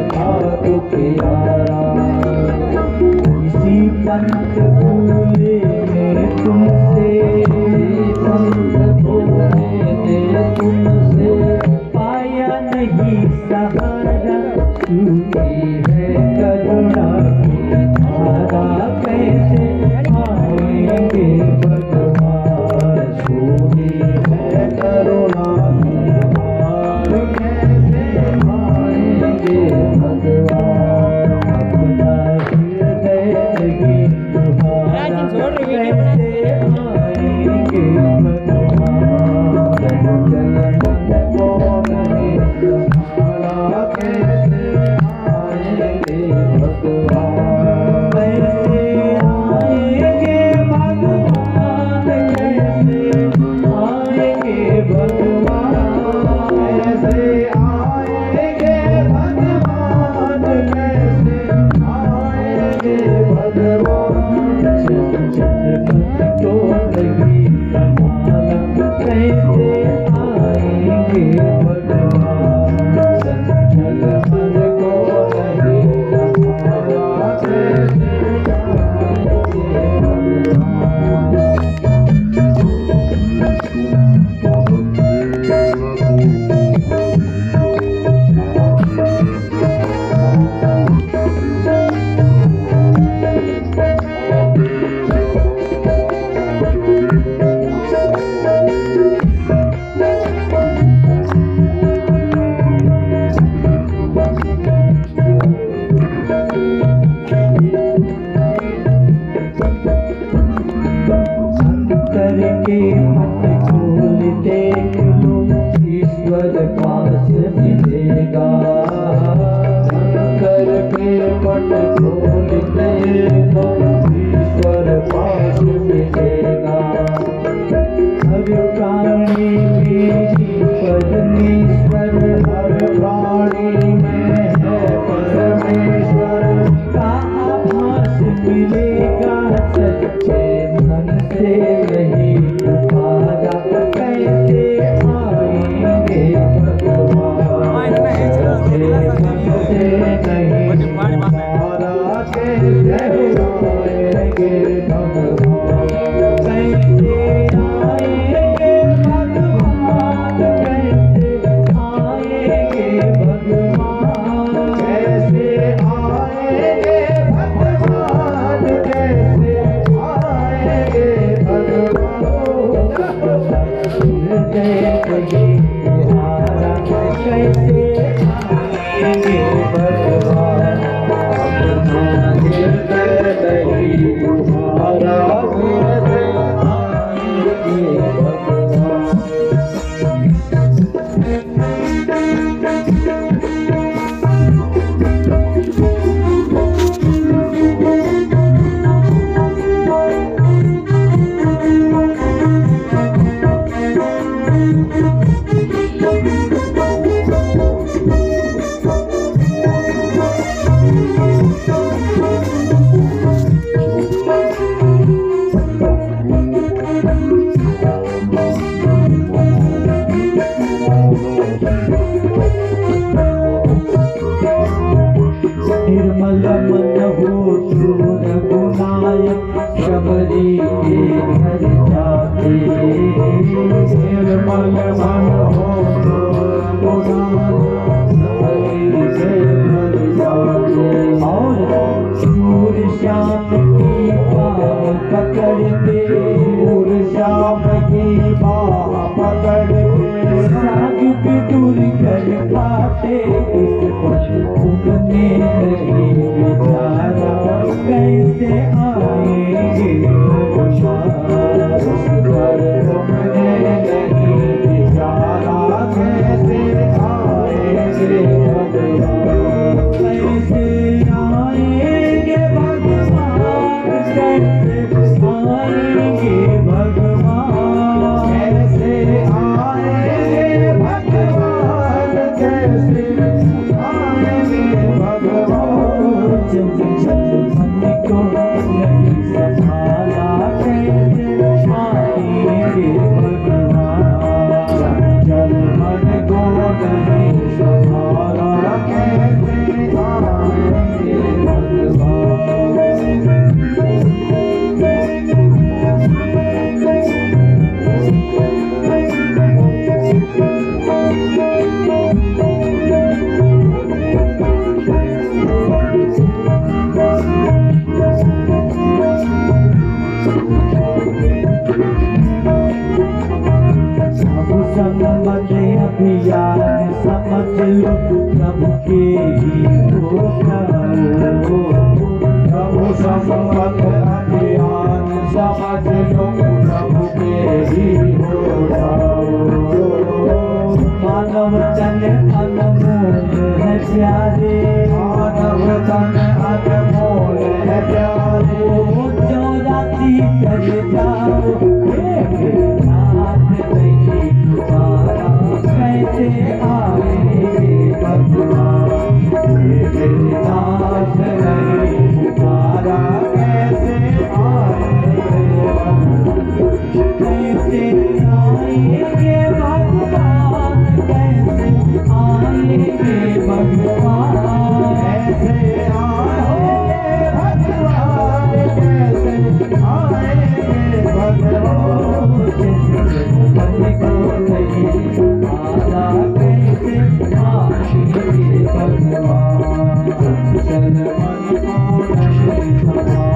था दुखियारा। इसी पंथ भूले तुमसे, पंथ भूले तुमसे, पाया नहीं सहारा। सूखी है करुणा की धारा, कैसे आएंगे भगवान। सूखी है करुणा की धारा, कैसे आएंगे भगवान। अपना हृदय नहीं तुम्हारा, कैसे आएंगे भगवान। चल मन को नहीं तुम्हारा, कैसे आएंगे भगवान। कैसे आएंगे भगवान, कैसे आएंगे भगवान। कैसे आएंगे भगवान, कैसे आएंगे भगवान। चल को लगी समाना, कैसे आएंगे भगवान। चल मन को लगी समाना, कैसे आएंगे भगवान। अंतर के पट खोल देख लो, ईश्वर पास मिलेगा। अंतर के पट खोल देख लो, ईश्वर पास मिलेगा। हर प्राणी में परमेश्वर, हर प्राणी में है परमेश्वर का आभास मिलेगा। सच्चे मन से नहीं तुम्हारा, कैसे आएंगे भगवान। सच्चे मन से नहीं तुम्हारा, कैसे आएंगे भगवान। कैसे आएंगे भगवान, कैसे आएंगे भगवान। कैसे आएंगे भगवान, कैसे आएंगे भगवान। हृदय नहीं तुम्हारा, कैसे आएंगे भगवान। अपना हृदय नहीं तुम्हारा, कैसे आएंगे भगवान। निर्मल मन हो शूर गुनायक, शबरी के घर जाते। निर्मल मन हो शूर गुनायक, शबरी के घर जाते। और शूर श्याम की बाह पकड़ते, शूर श्याम की बाह पकड़ते। साजुक दुर्गल पाते, इस उगने लगी बेचारा। कैसे आएंगे भगवान। उगने लगी बेचारा, कैसे आएंगे भगवान। कैसे आएंगे भगवान, कैसे आएंगे भगवान। कैसे आएंगे भगवान, कैसे आएंगे भगवान। चल मन को नहीं संभाला, कैसे आएंगे भगवान। चल मन को नहीं संभाला, कैसे नाथ नहीं तुम्हारा कैसे आएंगे भगवान कैसे आएंगे भगवान कैसे आएंगे भगवान कैसे आएंगे भगवान मन को नहीं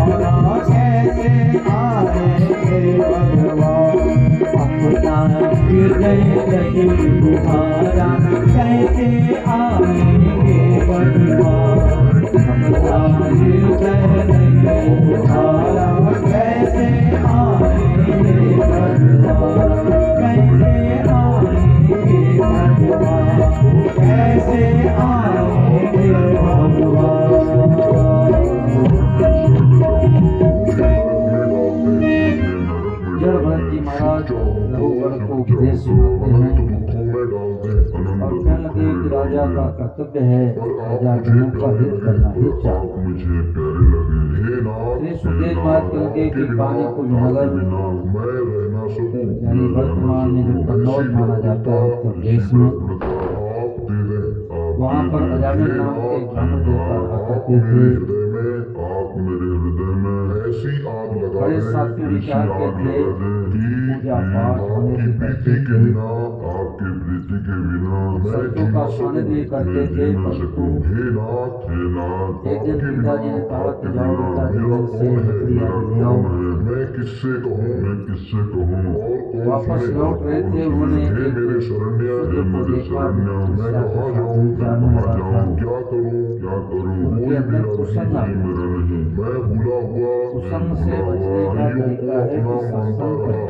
आला कैसे आएंगे भगवान चल मन को नहीं हमारा कैसे आएंगे भगवान अपना हृदय नहीं तुम्हारा कैसे आएंगे भगवान अपना हृदय नहीं तुम्हारा कैसे आएंगे भगवान कैसे आएंगे भगवान कैसे आएंगे भगवान। जड़ भरत जी महाराज रघुवर को उपदेश सुनाते हैं और कहने लगे कि राजा का कर्तव्य है राजा जनों का हित करना ही चाहिए। श्री सुखदेव महाराज कहने लगे कि पानीपुर नगर यानी वर्तमान में जो कन्नौज माना जाता है उत्तर प्रदेश में वहाँ पर अजामिल नाम के ब्राह्मण देवता रहा करते थे। बड़े सात्विक विचार के थे पूजा पाठ होने से करते थे संतों का सानिध्य करते थे। परंतु एक दिन पिताजी ने कहा कि जाओ बेटा जंगल से लकड़ी आदि ले आओ। वापस लौट रहे थे उन्होंने एक सूर्य को देखा उनके अंदर कुसंग आ गया। कुसंग से बचने का तरीका है कि सत्संग करो।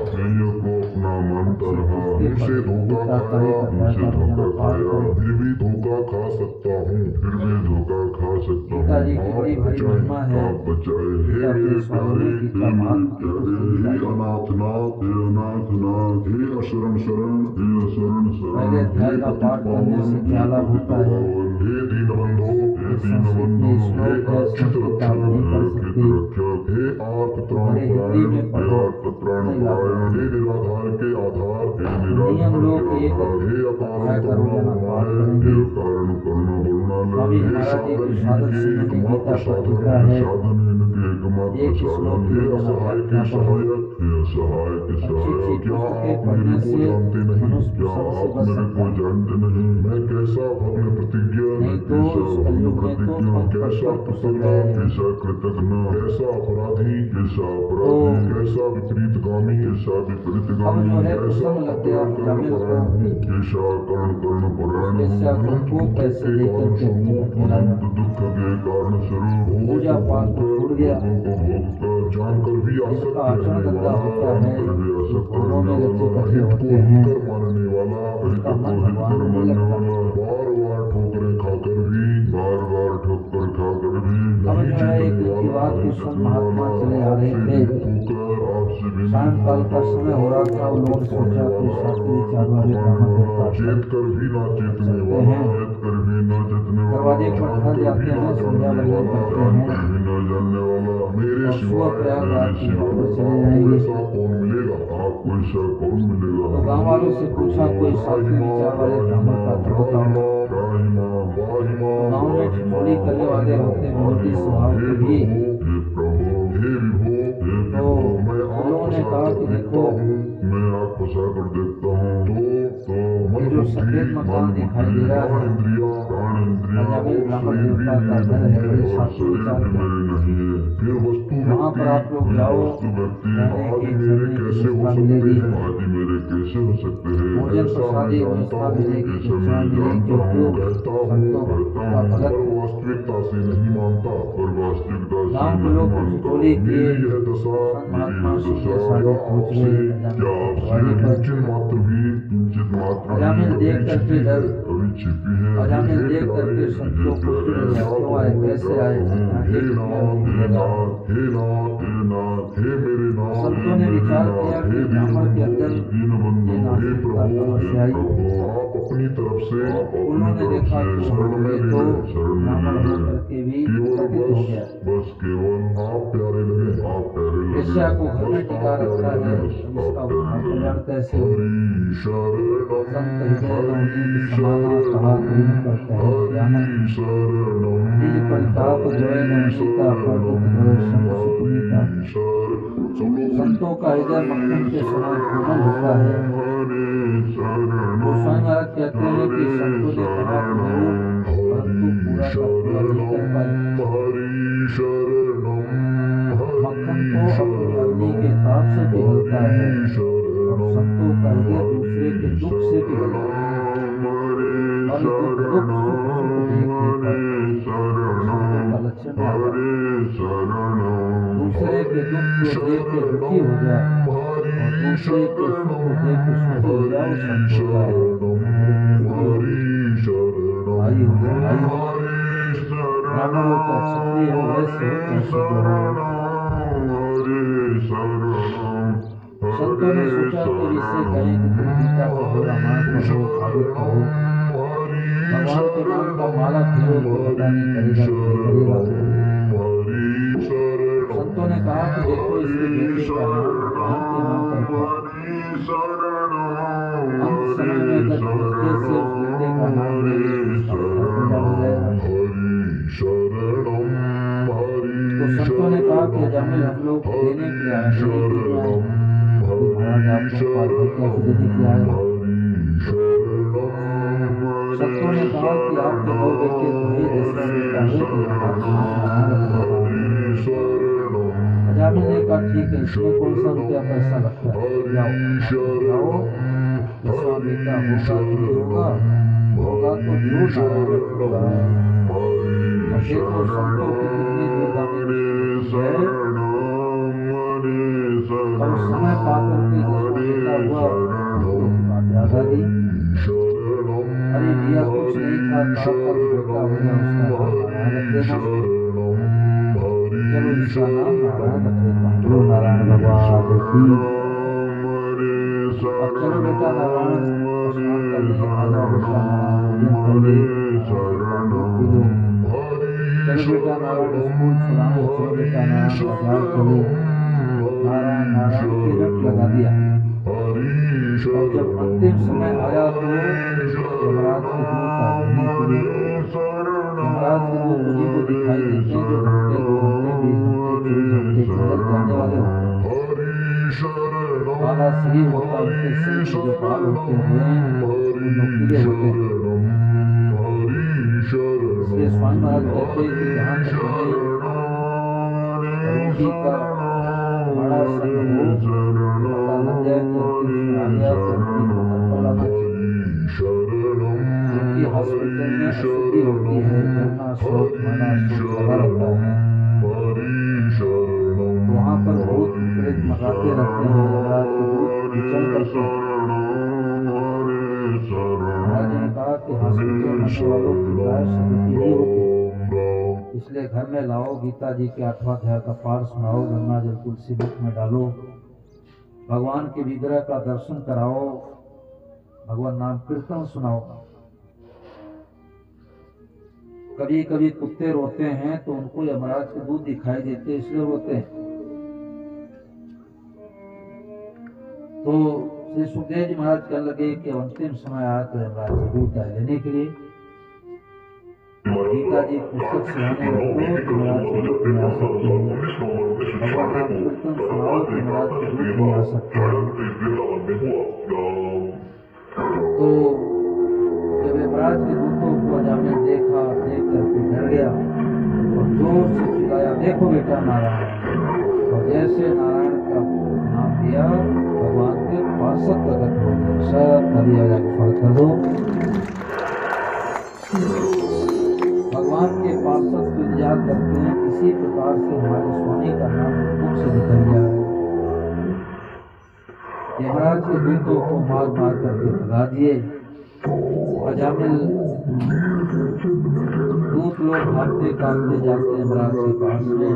पिताजी की बड़ी भारी महिमा है। अपने स्वामी जी का महात्मा पहले अध्याय का पाठ करने से क्या लाभ होता है? संस्कृत में श्लोक है, संस्कृत आप नहीं पढ़ सकते, बड़े हिंदी में पढ़ो नहीं लाभ। नियम लोग एक अध्याय का रोजाना पाठ करेंगे। स्वामी महाराज जी की साधक सिंह ने गीता पत्रिका है, एक श्लोक की रोजाना व्याख्या पढ़ो। अच्छी पुस्तकें पढ़ने से मनुष्य सबसे बच सकता है। नहीं तो इस कलयुग में तो कैसा पुस्तक है अब जो है प्रसंग लग गया अजामिल को पैसे लेकर के पूजा पाठ को छोड़ गया। इसका आचरण गंदा होता है, घरों में बच्चे इकट्ठे होते हैं, उसका मन भगवान में लगता है। अब जो है एक बात कुछ महात्मा चले आ रहे थे। सायंकाल का समय हो रहा था। वो लोग सोचा कि शास्त्री चार वाले ब्राह्मण देवता चलते हैं, दरवाजे पर ठहर जाते हैं, संध्या वंदन करते हैं और सुबह प्रयागराज की वापस चले जाएंगे। तो गाँव वालों से पूछा कोई शास्त्री विचार वाले ब्राह्मण का तो बताओ। गाँव में ठिठोली करने वाले होते विनोदी स्वभाव के भी। तो उन्होंने कहा कि देखो ये जो सफेद मकान दिखाई दे रहा है अजामिल ब्राह्मण देवता का घर है, बड़े शास्त्री विचार का। वहाँ पर आप लोग जाओ, रहने की चलने की व्यवस्था मिलेगी, भोजन प्रसादी व्यवस्था मिलेगी, शिक्षा मिलेगी, जो संतों का भगत गाँव के लोग ठिठोली किए। महात्मा सीधे साधे पहुँच गए अजामिल देख करके संतों को क्यों आए, कैसे आए, संतों ने विचार किया कि ब्राह्मण के अंदर ये नास्तिकता समस्या आई। उन्होंने देखा कि ये तो ब्राह्मण हो करके भी प्रकट हो गया। बस केवल आप प्यारे लगे, आप प्यारे लगे। वेश्या को घर में टिका रखा है, अब इसका उद्धार कल्याण कैसे हो? संत हृदय नवनी के समाना कहा कोई न करता है जानन। निज परिताप जोए नवनीता प्रगट भय संत सुपुनीता। संतों का हृदय मक्खन के समान कोमल होता है। गोस्वामी महाराज कहते हैं कि संतों ने कहा प्रभु परंतु पूरा का पूरा नहीं कर पाए। मक्खन तो अपनी अग्नि के ताप से पिघलता है और संतों का हृदय दूसरे के दुख से पिघलता है। और दुख सुख देखने पर संतों का लक्षण आता है। दूसरे के दुख को देख के दुखी हो जाए और दूसरे के सुख को देख के सुखी हो जाए, वो संत होता है। भाई हो भाई हो, ब्राह्मण हो चाहे क्षत्रिय हो, वैश्य हो चाहे शूद्र हो। संतों ने सोचा कि इससे कहें कि तुम गीता पढ़ो, रामायण पढ़ो, भागवत पढ़ो, भगवान के नाम का माला फेरो तो पता नहीं करेगा कि करेगा। संतों ने कहा कि देखो इसके बेटे का नाम भगवान के नाम पर था। अंत समय में अगर धीरे से उस बेटे का नाम ले तो हो जाएगा। तो संतों ने कहा कि जामिल हम लोग देने के लिए आए, महाराज आप लोग को आध्यात्मिक देने के लिए आए। संतों ने कहा कि आपके 9 बेटे तो है, 10 बेटा है तो जामिल ने कहा ठीक है, इसमें कौन सा रुपया पैसा लगता है, जाओ 10वां बेटा होगा कि नहीं होगा, होगा तो जरूर नारायण होगा। देखो संतों की कितनी दूरगामी दृष्टि है। और समय पाकर के 10वां बेटा हुआ तो ज्यादा दी। अरे दिया कुछ नहीं था, कहा पर बेटा हो गया, उसका नाम नारायण रख देना। चलो इसका नाम नारायण रख देता हूँ। बोलो नारायण भगवान की। अब चलो बेटा नारायण स्नान कर ले, आ जाओ बेटा नारायण कर ले, चलो बेटा नारायण स्कूल छुड़ाने, चलो बेटा नारायण बाजार चले। नारायण नारायण तिलक लगा दिया। और जब अंतिम समय आया तो यमराज के दूत का देने के लिए, यमराज के दूत उन्हीं को दिखाई देते हैं जो घंटे 2 घंटे 20 घंटे 24 घंटे के अंदर जाने वाले होते हैं। काला शरीर होता है, उनके सिर में जो बाल होते हैं वो नुकीले होते हैं। इसलिए स्वामी महाराज कहते हैं कि जहाँ तक हमें रोगी का बड़ा संग हो, पता लग जाए कि अंतिम समय आ गया तो अपनी को घर पर लाना चाहिए। क्योंकि हॉस्पिटल में अशुद्धि होती है, जलना शौच मरना शौच लगा रहता है, वहाँ पर भूत प्रेत मगाते रहते हैं, यमराज के दूत विचरण करते हैं। महाराज ने कहा कि हॉस्पिटल में वालों की प्राय सदुपति नहीं होती, इसलिए घर में लाओ, गीता जी के 8वां अध्याय का पाठ सुनाओ, गंगा जल तुलसी मुख में डालो, भगवान के विग्रह का दर्शन कराओ, भगवान नाम कीर्तन सुनाओ। कभी कभी कुत्ते रोते हैं तो उनको यमराज के दूत दिखाई देते इसलिए रोते हैं। तो श्री सुखदेव जी महाराज कहने लगे कि अंतिम समय आया तो यमराज के दूत आए लेने के लिए। गीता जी पुस्तक सुनाने रखो तो यमराज के दूत नहीं आ सकते हैं, भगवान नाम कीर्तन सुनाओ तो यमराज के दूत नहीं आ सकते हैं। तो जब यमराज के दूतों को जामिल देखा, देख करके डर गया और जोर से चिल्लाया, देखो बेटा नारायण। और जैसे नारायण का नाम दिया, भगवान के पार्षद प्रकट हो गए। सब नदी आजा को स्वागत कर दो। भगवान के पार्षद को इंतजार करते हैं, इसी प्रकार से हमारे स्वामी का नाम मुख से निकल जाए। यमराज के दूतों को मार मार करके भगा दिए। अजामिल दूत लोग भागते काटते जाते यमराज के पास में,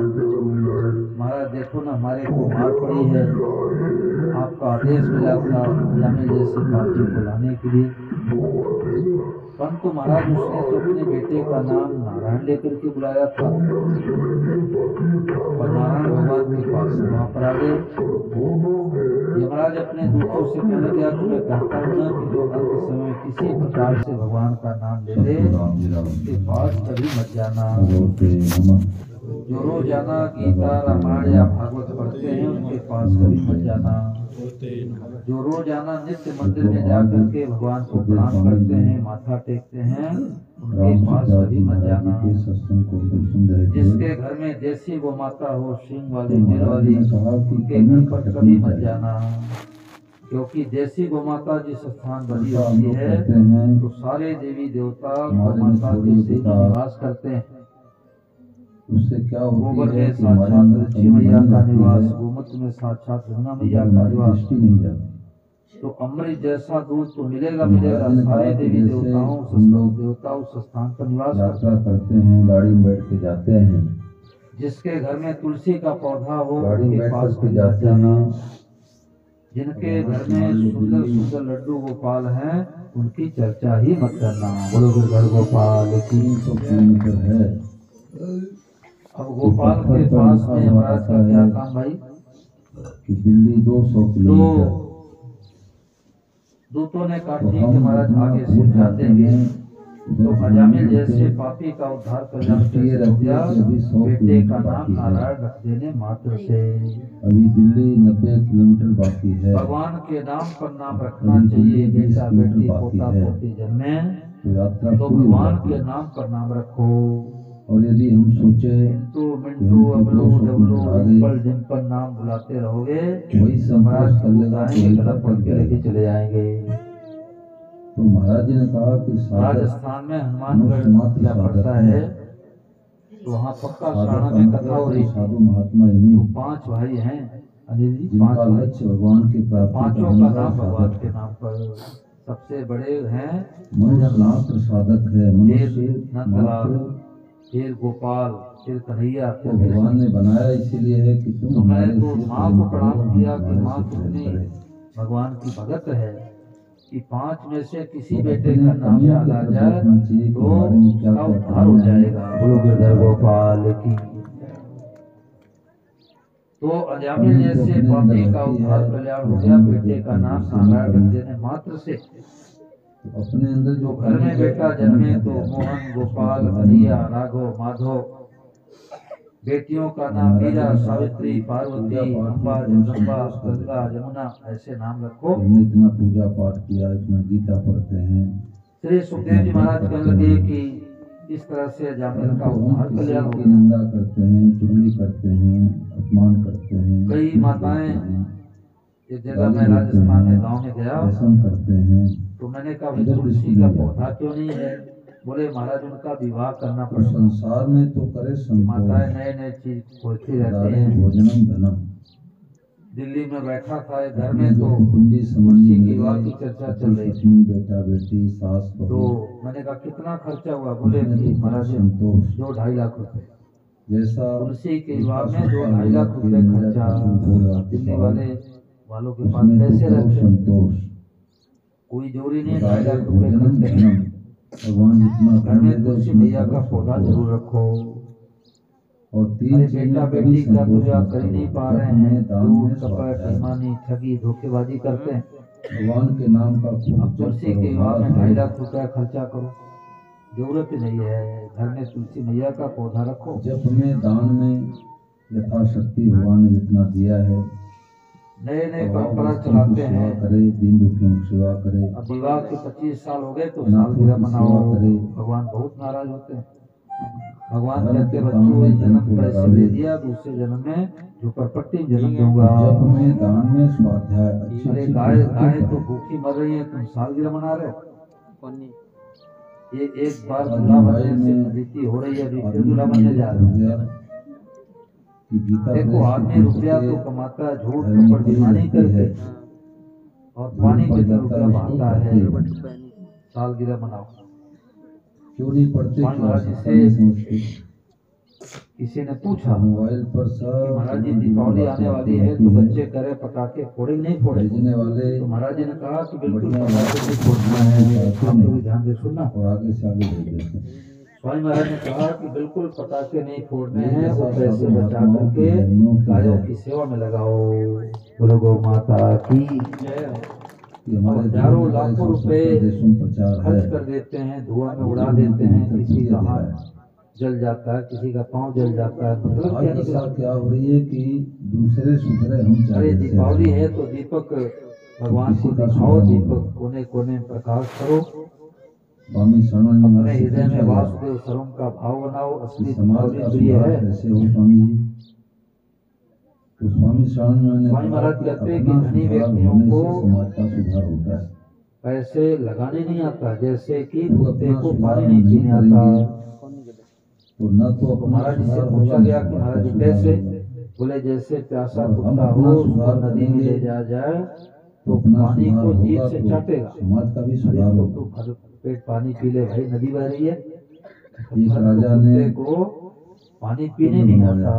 महाराज देखो ना हमारे को मार पड़ी है, आपका आदेश मिला था अजामिल जैसे पार्टी को लाने के लिए। परंतु महाराज उसने तो अपने बेटे का नाम नारायण लेकर के बुलाया था और नारायण भगवान के पास वहां पर आ गए। यमराज अपने दूतों से कहने लगा कि मैं कहता हूँ ना कि जो अंत समय किसी प्रकार से भगवान का नाम ले ले उसके पास कभी मत जाना। जो रोजाना गीता रामायण या भागवत पढ़ते हैं उनके पास कभी मत जाना। जो रोजाना नित्य मंदिर में जाकर के भगवान को प्रणाम करते हैं, माथा टेकते हैं, उनके पास कभी मत जाना। जिसके घर में देसी गौ माता हो, सींग वाली, नील वाली, उनके घर पर कभी मत जाना। क्योंकि देसी गौ माता जिस स्थान बनी होती है तो सारे देवी देवता गौ माता के से निवास करते हैं। उससे क्या गोबर में साक्षात लक्ष्मी मैया का निवास, गोमूत्र में साक्षात गंगा मैया का निवास। नहीं जाती तो अमृत जैसा दूध तो मिलेगा मिलेगा। सारे देवी देवताओं देवता उस स्थान पर निवास यात्रा करते हैं, गाड़ी में बैठ के जाते हैं। जिसके घर में तुलसी का पौधा हो गाड़ी में उनके बैठ पास के जाते हैं। जिनके घर में सुंदर सुंदर लड्डू गोपाल हैं उनकी चर्चा ही मत करना। बोलो गिरधर गोपाल 300 किलोमीटर है। अब गोपाल के पास में यमराज का क्या काम भाई कि दिल्ली 200 किलोमीटर। दूतों ने कहा ठीक है महाराज आगे से जाते हैं। तो अजामिल जैसे पापी का उद्धार कल्याण कैसे हो गया? बेटे का नाम नारायण रख देने मात्र से। अभी दिल्ली 90 किलोमीटर बाकी है। भगवान के नाम पर नाम रखना चाहिए। बेटा बेटी पोता पोती जन्मे तो यात्रा तो भगवान के नाम पर नाम रखो। और यदि हम सोचे मिंटू मिंटू अबलू डबलू डिम्पल डिम्पल नाम बुलाते रहोगे वही महाराज संतोष कर लेगा तो वही गला पकड़ के लेके चले जाएंगे। तो महाराज जी ने कहा कि राजस्थान में हनुमानगढ़ किला पड़ता है तो वहाँ पक्का सारण में कथा हो रही साधु महात्मा ही नहीं, तो 5 भाई हैं अनिल जी, जिनका 5 भाई। लक्ष्य भगवान की प्राप्ति पांचों का नाम भगवान के नाम पर। सबसे बड़े हैं मनुष्य मात्र साधक है। मनुष्य नंदलाल, मात्र फिर गोपाल, फिर कन्हैया, को भगवान ने बनाया इसीलिए है कि तुम तो मैंने हमारे तो से माँ को प्रणाम प्रेम किया करो, कि माँ हमारे से कितनी प्रेम करे। भगवान की भगत है कि 5 में से किसी तो बेटे अपने का नाम कमियों याद की आ तरफ जाए देखना चाहिए कि तो हमारे में क्या उसका क्या उद्धार हो कमियां हैं। जाएगा। बोलो गिरधर गोपाल की। तो अजामिल जैसे पापी का उद्धार कल्याण हो गया। बेटे का नाम नारायण रख देने मात्र से। तो अपने अंदर जो घर में बेटा जन्मे तो मोहन, गोपाल, कन्हैया, राघव, माधव। बेटियों का नाम मीरा, सावित्री, पार्वती, अम्बा, जगदम्बा, गंगा, यमुना ऐसे नाम रखो। हमने इतना पूजा पाठ किया, इतना गीता पढ़ते हैं। श्री सुखदेव जी महाराज कहने लगे कि इस तरह से अजामिल का उद्धार कल्याण हो की गया। निंदा करते हैं, चुगली करते हैं, अपमान करते हैं। कई माताएं एक जगह मैं राजस्थान में गांव में गया व्यसन करते हैं। तो मैंने कहा भाई तुलसी का पौधा क्यों नहीं है? बोले महाराज उनका विवाह करना तो पड़ेगा। संसार में तो करे माताएं संतोष, नए नए चीज खोजती रहती हैं। भोजनम धनम। दिल्ली में बैठा था एक घर में जो तो कुटुंबी तुलसी संबंधी की मिले, विवाह की चर्चा चल रही थी। पत्नी, बेटा बेटी, सास तो बहू, मैंने कहा कितना खर्चा हुआ? बोले उसमें कि तो महाराज संतोष 2-2.5 लाख रुपए। जैसा तुलसी के विवाह में 2-2.5 लाख रुपए खर्चा। दिल्ली वालों के पास उसमें तो पैसे करो रखते, संतोष। कोई जरूरी नहीं बताए 2.5 लाख रुपए भोजनम खर्च धनम। करें। भगवान जितना घर में धन दे तुलसी उसमें मैया करो का पौधा संतोष। जरूर रखो। और अरे 3 चीज बेटा में कभी बेटी का संतोष पूजा मत कर ही नहीं करो। पा रहे जब हैं, में दान झूठ, में कपट, स्वाध्याय, बेईमानी, ठगी, धोखेबाजी करते हैं। भगवान के नाम का खूब अब जप तुलसी करो, के विवाह में नाम 2.5 करो। लाख रुपया खर्चा करो, जरूरत ही नहीं है। घर में तुलसी मैया का पौधा रखो। जप में, दान में यथाशक्ति भगवान ने जितना दिया है, नए नए तो परंपरा वस्तु की चलाते सेवा हैं। करे, दीन दुखियों की सेवा करे, अब विवाह के 25 साल हो गए तो अनाथों सालगिरह की मनाओ। सेवा करे। भगवान बहुत नाराज होते हैं। भगवान धर्म कहते के बच्चों काम में इस जन्म धन को पैसे लगावे। दे दिया, दूसरे जन्म में झोपड़पट्टी जन्म दूंगा। जप में, दान में स्वाध्याय, अच्छी अरे अच्छी गाय पुस्तकें गाय तो पढ़ो। भूखी मर रही है, तुम सालगिरह मना रहे हो। ये एक बार आज दूल्हा मोबाइल बनने से में फजीती हो रही है, अभी फिर आदमी दूल्हा बनने जा रहे हो हो। गया कि गीता देखो प्रेस की आदमी रुपया तो पुस्तकें कमाता है झूठ धर्म कपट की बेईमानी रहती करके, है। और पानी धर्म के पर रुपया जाता बहाता है, है। उसको सालगिरह मनाओ। क्यों नहीं पढ़ते? स्वामी क्यों महाराज जी आवश्यकता नहीं समझते? किसी ने पूछा मोबाइल पर कि सब महाराज जी दीपावली आने वाली है तो बच्चे करे पटाखे फोड़े नहीं फोड़े। भेजने वाले तो महाराज जी ने कहा कि बिल्कुल बढ़िया पटाखे नहीं फोड़ना है, आप लोग भी ध्यान से सुनना। और आगे से आगे भेज देते हैं। स्वामी महाराज ने कहा कि बिल्कुल पटाखे नहीं फोड़ने ये हैं, वो सब पैसे साधु बचा महात्माओं करके की बहनों की गायों है। की सेवा में लगाओ। बोलो गौ माता की जय। कि हमारे हजारों धर्म का लाखों 170 रुपए देशों में प्रचार है। खर्च कर देते हैं, धुआं में उड़ा देते हैं, किसी का हाथ जल जाता है, किसी का पाँव जल जाता है, मतलब आज क्या दशा निकला? क्या हो रही है कि दूसरे सुधरे हम अरे चाहे दीपावली है तो दीपक भगवान को दिखाओ, दीपक कोने कोने में प्रकाश करो, स्वामी शरण अपने हृदय में वासुदेव सर्वम का भाव बनाओ। असली समाज दीपावली का तो ये सुधार है। कैसे हो स्वामी जी? तो स्वामी शरण स्वामी महाराज कहते हैं कि धनी व्यक्तियों को समाज का सुधार होता है। पैसे लगाने नहीं आता, जैसे कि वो कुत्ते अपना को सुधार पानी नहीं नहीं पीने करेंगे आता। तो न तो तो अपना महाराज जी से सुधार पूछा होगा, गया न कि समाज महाराज का जी सुधार कैसे? होगा। बोले जैसे प्यासा और हम कुत्ता अपना हो, उसको सुधार नदी में करेंगे ले जाया जाए तो तो अपना पानी सुधार को जीभ होगा से तो चाटेगा। समाज का भी अरे सुधार तो होगा। भर पेट पानी पी ले भाई, नदी बह रही है। एक राजा ने कुत्ते को पानी पीने नहीं आता।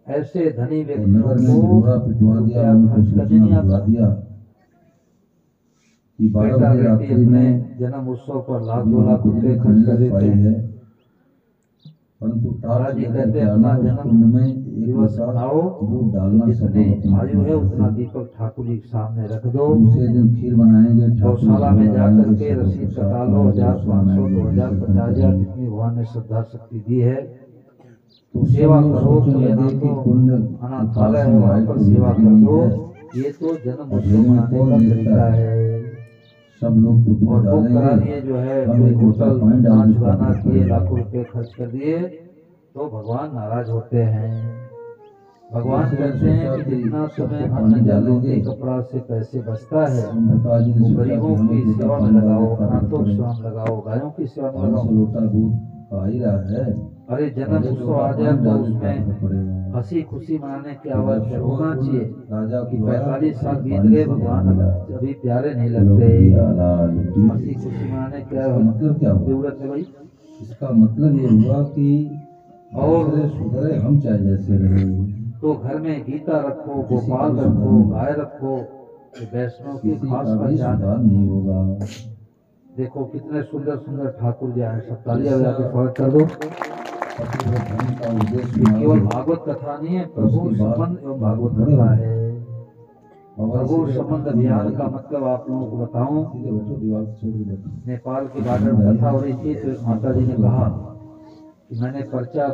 ऐसे धनी तो व्यक्तियों नगर में को घोड़ा पिटवा दिया, रुपया लोगों को खर्च करने सूचना नहीं भिजवा आता। दिया कि 12 बेटा बजे बेटी रात्रि अपने में जन्म उत्सव पर लाख अभी 2 लाख वहाँ रुपए कुछ खर्च कर देते पाई हैं। है, परंतु महाराज जी टार्च कहते लेकर हैं आना, अपना उस कुंड में जन्म एक दिवस लोटा मनाओ, दूध डालना जितने सब आयु है उतना दीपक ठाकुर जी के सामने रख दो। दूसरे दिन खीर बनाएंगे, गौशाला में जा बनाएंगे, करके सब रसीद प्रसाद कटा लो, बनाएंगे, 1000, 500, बनाएंगे, 2000, विसर्जन 50,000 करेंगे। जितनी भगवान ने श्रद्धा शक्ति दी है तो सेवा सब लोग करो। सोचने तो ये लगे ना कि तो कुंड अनाथालय है, वहाँ पर सेवा कर दो। ये तो जन्म उत्सव मनाने का तरीका है। सब लोग तो दूध और बुक करा डालेंगे, दिए जो है, हम कोई एक लोटा होटल पानी डाल नाच देते गाना हैं। किए, लाखों रुपए खर्च कर दिए तो भगवान नाराज होते हैं। भगवान कहते हैं कि जितना समय अन्न जल रोटी कपड़ा से पैसे बचता है वो गरीबों की सेवा में लगाओ, अनाथों की सेवा में लगाओ, गायों की सेवा में लगाओ। लोटा दूध आ ही रहा है। अरे जन्म उत्सव आ जाए तो उसमें हंसी खुशी मनाने की आवाज होना चाहिए राजा कि की 45 साल बीत गए, भगवान अभी प्यारे नहीं लगते। हंसी खुशी मनाने की मतलब क्या हुआ? जरूरत है भाई। इसका मतलब ये हुआ कि और सुधरे हम चाहे जैसे रहे। तो घर में गीता रखो, गोपाल रखो, गाय रखो, वैष्णव की किसी खास का भी पहचान सुधार है। नहीं होगा। देखो कितने सुंदर सुंदर ठाकुर जी आए, सब तालियां बजा के स्वागत कर दो। धर्म का उद्देश्य ये केवल भागवत कथा नहीं है, प्रभु संबंध एवं भागवत कथा है। प्रभु संबंध अभियान का मतलब आप लोगों को बताऊं, नेपाल की बॉर्डर में कथा हो रही थी तो एक माता जी ने कहा कि मैंने पर्चा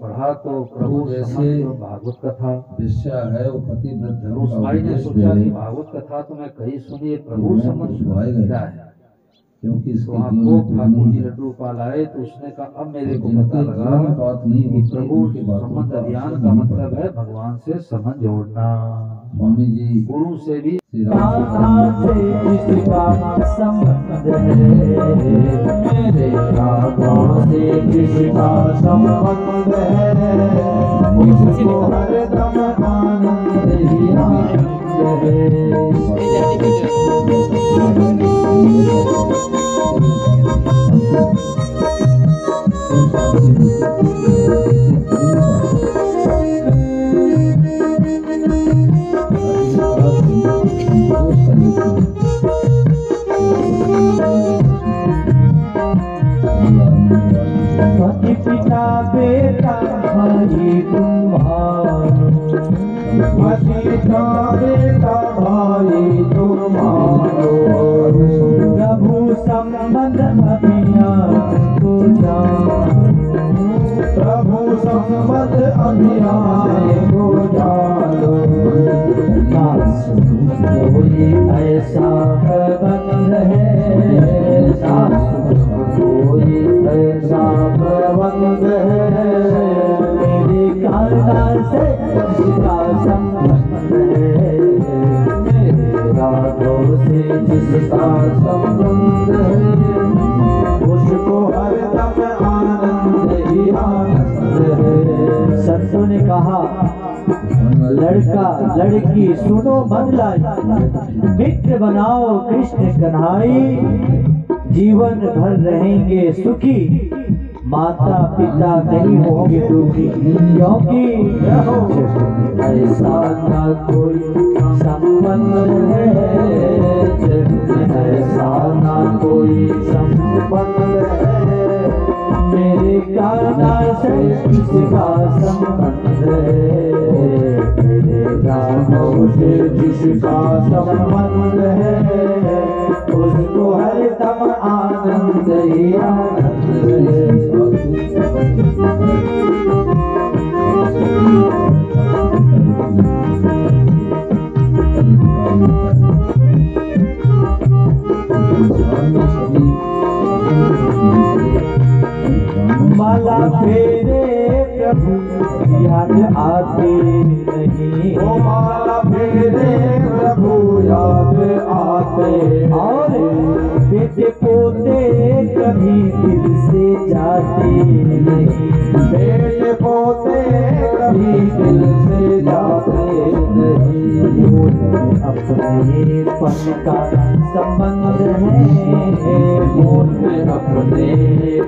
पढ़ा तो प्रभु संबंध एवं भागवत कथा। विषय है वो पतिव्रत धर्म उस का भाई ने उपदेश सोचा दे, कि भागवत कथा तो मैं कहीं सुनी, प्रभु लोगों को संबंध सुहाएगा क्या है। क्योंकि तो इसके वहाँ जीवन को में ठाकुर जी नहीं है। लड्डू पाल आए तो उसने कहा अब मेरे को जिनके पता जीवन लगा में बात नहीं कि होती, प्रभु उनकी बातों संबंध का अभियान असर का नहीं मतलब पड़ता। है भगवान से संबंध जोड़ना। स्वामी जी गुरु से भी श्री राम से किसका संबंध है, मेरे रागों से किसका संबंध है, मुझको हरदम आनंद ही आनंद पति पिता बेटा भाई तुम्हारो, पति पिता बेटा भाई तुम्हारो, प्रभु संबंध अभियान को जानो, प्रभु संबंध अभियान को जानो। सास कोई ऐसा प्रबंध है, सास कोई ऐसा प्रबंध है, मेरी कान्हा से जिसका संबंध है, मेरे रागों से जिसका संबंध है, उसको हरदम आनंद ही आनंद है। संतों ने कहा लड़का लड़की सुनो मन लाई, मित्र बनाओ कृष्ण कन्हाई, जीवन भर रहेंगे सुखी, माता पिता नहीं होंगे दुखी, क्योंकि ऐसा ना कोई संबंध है जग में, ऐसा ना कोई संबंध है मेरे कान्हा से किसका संबंध है, मेरे रामों से जिसका संबंध है उसको हरदम आनंद ही आनंद है। माला फेरे प्रभु याद आते नहीं, ओ माला फेरे प्रभु याद आते, और बेटे पोते कभी दिल से जाते नहीं, बेटे पोते कभी दिल से जाते नहीं, अपने पन का संबंध है, अपने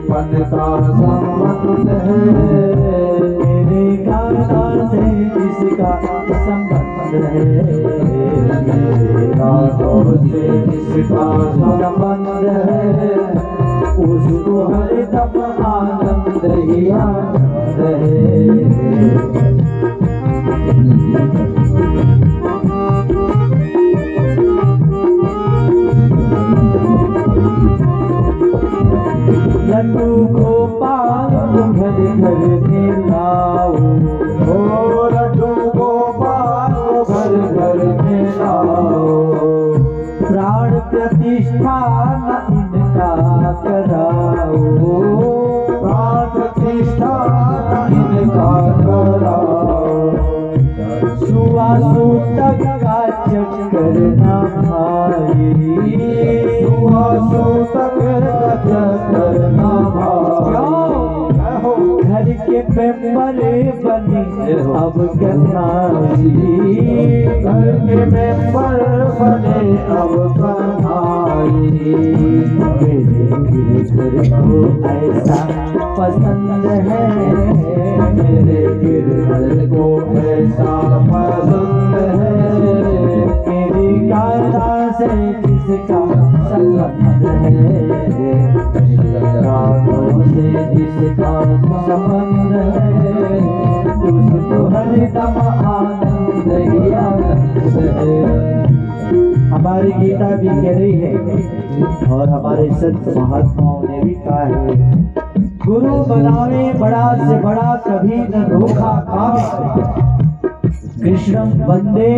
पन का संबंध है मेरे कान्हा से जिसका संबंध है, मेरे कान्हा से जिसका संबंध है उसको हरदम आनंद ही आनंद है। लड्डू गोपाल घर घर में लाओ, ओ लड्डू गोपाल घर घर में लाओ, प्राण प्रतिष्ठा न इनका कराओ, प्राण प्रतिष्ठा न इनका कराओ, सुवासूतक का चक्कर न भाई, सुवासूतक का चक्कर न भाई, घर के मेंबर बने अब कन्हाई, घर के मेंबर बने अब कन्हाई, मेरे घर को ऐसा पसंद है, मेरे गिरधर को ऐसा पसंद है, मेरी कान्हा से जिसका संबंध है, रामों से जिसका संबंध है उसको हरदम आनंद ही आनंद है। हमारी गीता भी कह रही है और हमारे संत महात्माओं ने भी कहा है, गुरु बनावे बड़ा से बड़ा कभी न धोखा खावे, कृष्णं वंदे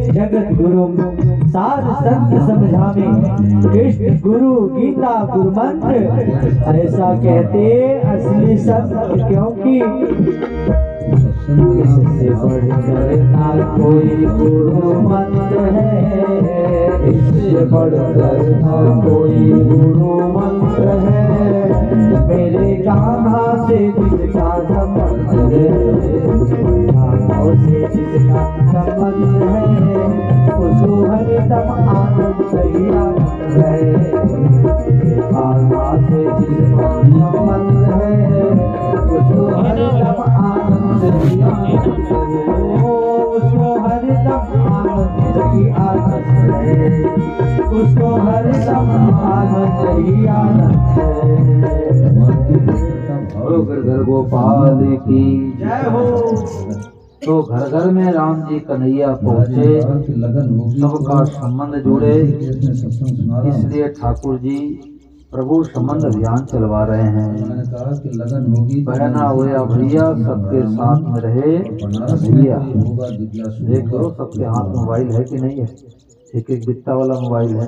जगत गुरु सार संत समझावे, कृष्ण गुरु गीता गुरु मंत्र ऐसा कहते असली संत, क्योंकि इससे बढ़कर ना कोई गुरु मंत्र है, इससे बढ़कर ना कोई गुरु मंत्र है मेरे कान्हा से जिसका संबंध है, कान्हा से जिसका संबंध है उसको हरदम आनंद ही आनंद है, कान्हा से जिसका संबंध है उसको हरदम आनंद ही आनंद है, उसको हरदम आनंद ही आनंद है, उसको हरदम आनंद ही आनंद है। गिरधर गोपाल की जय हो। तो घर घर में राम जी कन्हैया पहुँचे, सबका संबंध जुड़े, इसलिए ठाकुर जी प्रभु संबंध अभियान चलवा रहे हैं। बहना हो या भैया सबके साथ में रहे भैया। देख लो सबके हाथ मोबाइल है कि नहीं है, एक एक बित्ता वाला मोबाइल है,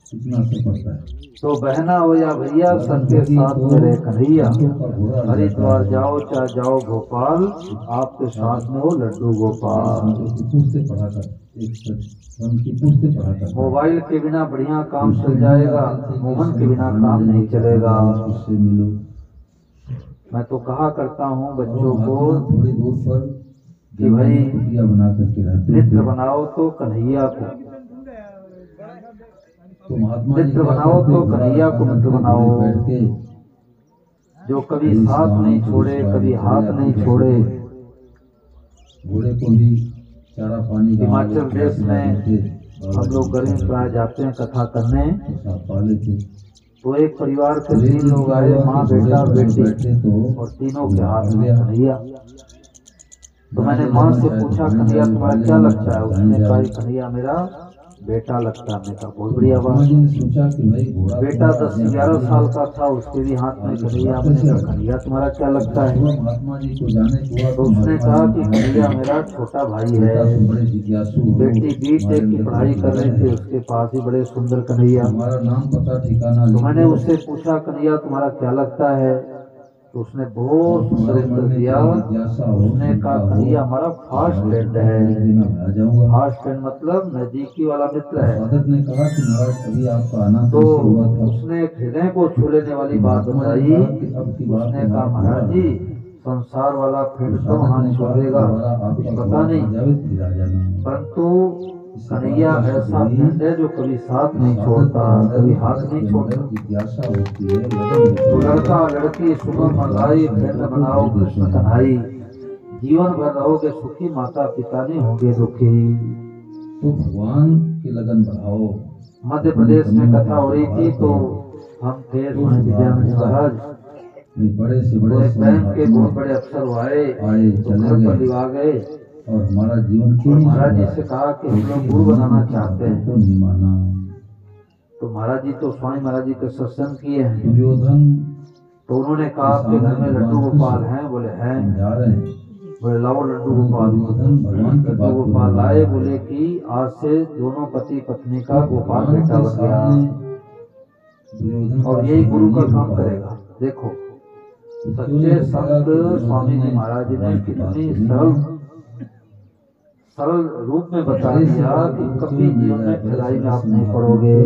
कितना असर पड़ता है। तो बहना हो या भैया सबके साथ में रहे कन्हैया। हरिद्वार जाओ चाहे जाओ भोपाल, आपके साथ में हो लड्डू गोपाल। मोबाइल के बिना बढ़िया काम चल जाएगा, मोहन के बिना काम नहीं चलेगा। मैं तो कहा करता हूँ बच्चों को थोड़ी दूर पर कि भाई बना करके रहते मित्र बनाओ तो कन्हैया को, तो महात्मा मित्र बनाओ तो कन्हैया को मित्र बनाओ। बैठ के जो कभी साथ नहीं छोड़े, कभी हाथ नहीं छोड़े। घोड़े को भी चारा पानी हिमाचल देश में हम लोग गर्मी प्राय जाते हैं कथा करने, पाले थे। तो एक परिवार के 3 लोग आए, माँ बेटा बेटी, और तीनों के हाथ में कन्हैया। तो मैंने माँ से पूछा कन्हैया तुम्हारा क्या लगता है? उसने कहा कन्हैया मेरा बेटा लगता है। मैंने कहा बहुत बढ़िया बात। सोचा कि भाई घोड़ा बेटा 10-11 साल का था, उसके भी हाथ में कन्हैया। मैंने कहा कन्हैया तुम्हारा क्या लगता है? महात्मा जी को जाने हुआ तो उसने कहा कि कन्हैया मेरा छोटा भाई है। बड़े जिज्ञासु बेटी B.Tech की पढ़ाई कर रही थी, उसके पास ही बड़े सुंदर कन्हैया। हमारा नाम पता ठिकाना तो मैंने उससे पूछा कन्हैया तुम्हारा क्या लगता है? तो उसने बहुत सुंदर उत्तर दिया। उसने कहा कन्हैया हमारा फास्ट फ्रेंड है। फास्ट फ्रेंड मतलब नजदीकी वाला मित्र है। साधक ने कहा कि महाराज अभी आपका आना तो हुआ था। उसने हृदय को छू लेने वाली बात बताई। उसने कहा महाराज जी संसार वाला फ्रेंड तो वहाँ छोड़ेगा कुछ पता नहीं, परंतु कन्हैया ऐसा फ्रेंड है जो कभी साथ नहीं छोड़ता, कभी हाथ नहीं छोड़ता। जिज्ञासा होती है तो लड़का लड़की सुबह मलाई फ्रेंड बनाओ कृष्ण कन्हाई, जीवन भर रहोगे सुखी, माता पिता नहीं होंगे दुखी। तो भगवान की लगन बढ़ाओ। मध्य प्रदेश में कथा हो रही थी, तो हम थे स्वामी विजयानंद महाराज, बड़े से तो बड़े एक बैंक के बहुत बड़े अफसर आए, तो घर पर लिवा गए और हमारा जीवन और महाराज जी से कहा कि हम लोग गुरु बनाना चाहते हैं। तो नहीं माना। तो महाराज जी तो स्वामी महाराज जी के सत्संग किए हैं। दुर्योधन तो उन्होंने कहा आपके घर में लड्डू गोपाल हैं? बोले हैं। जा रहे हैं। बोले लाओ लड्डू गोपाल। दुर्योधन भगवान की लड्डू बात गोपाल लाए, बोले कि आज से दोनों पति पत्नी का गोपाल बेटा बन गया और यही गुरु का काम करेगा। देखो सच्चे संत स्वामी जी महाराज जी ने कितनी सरल रूप में बता दिया कि कभी जीवन में ठगाई में आप नहीं पड़ोगे।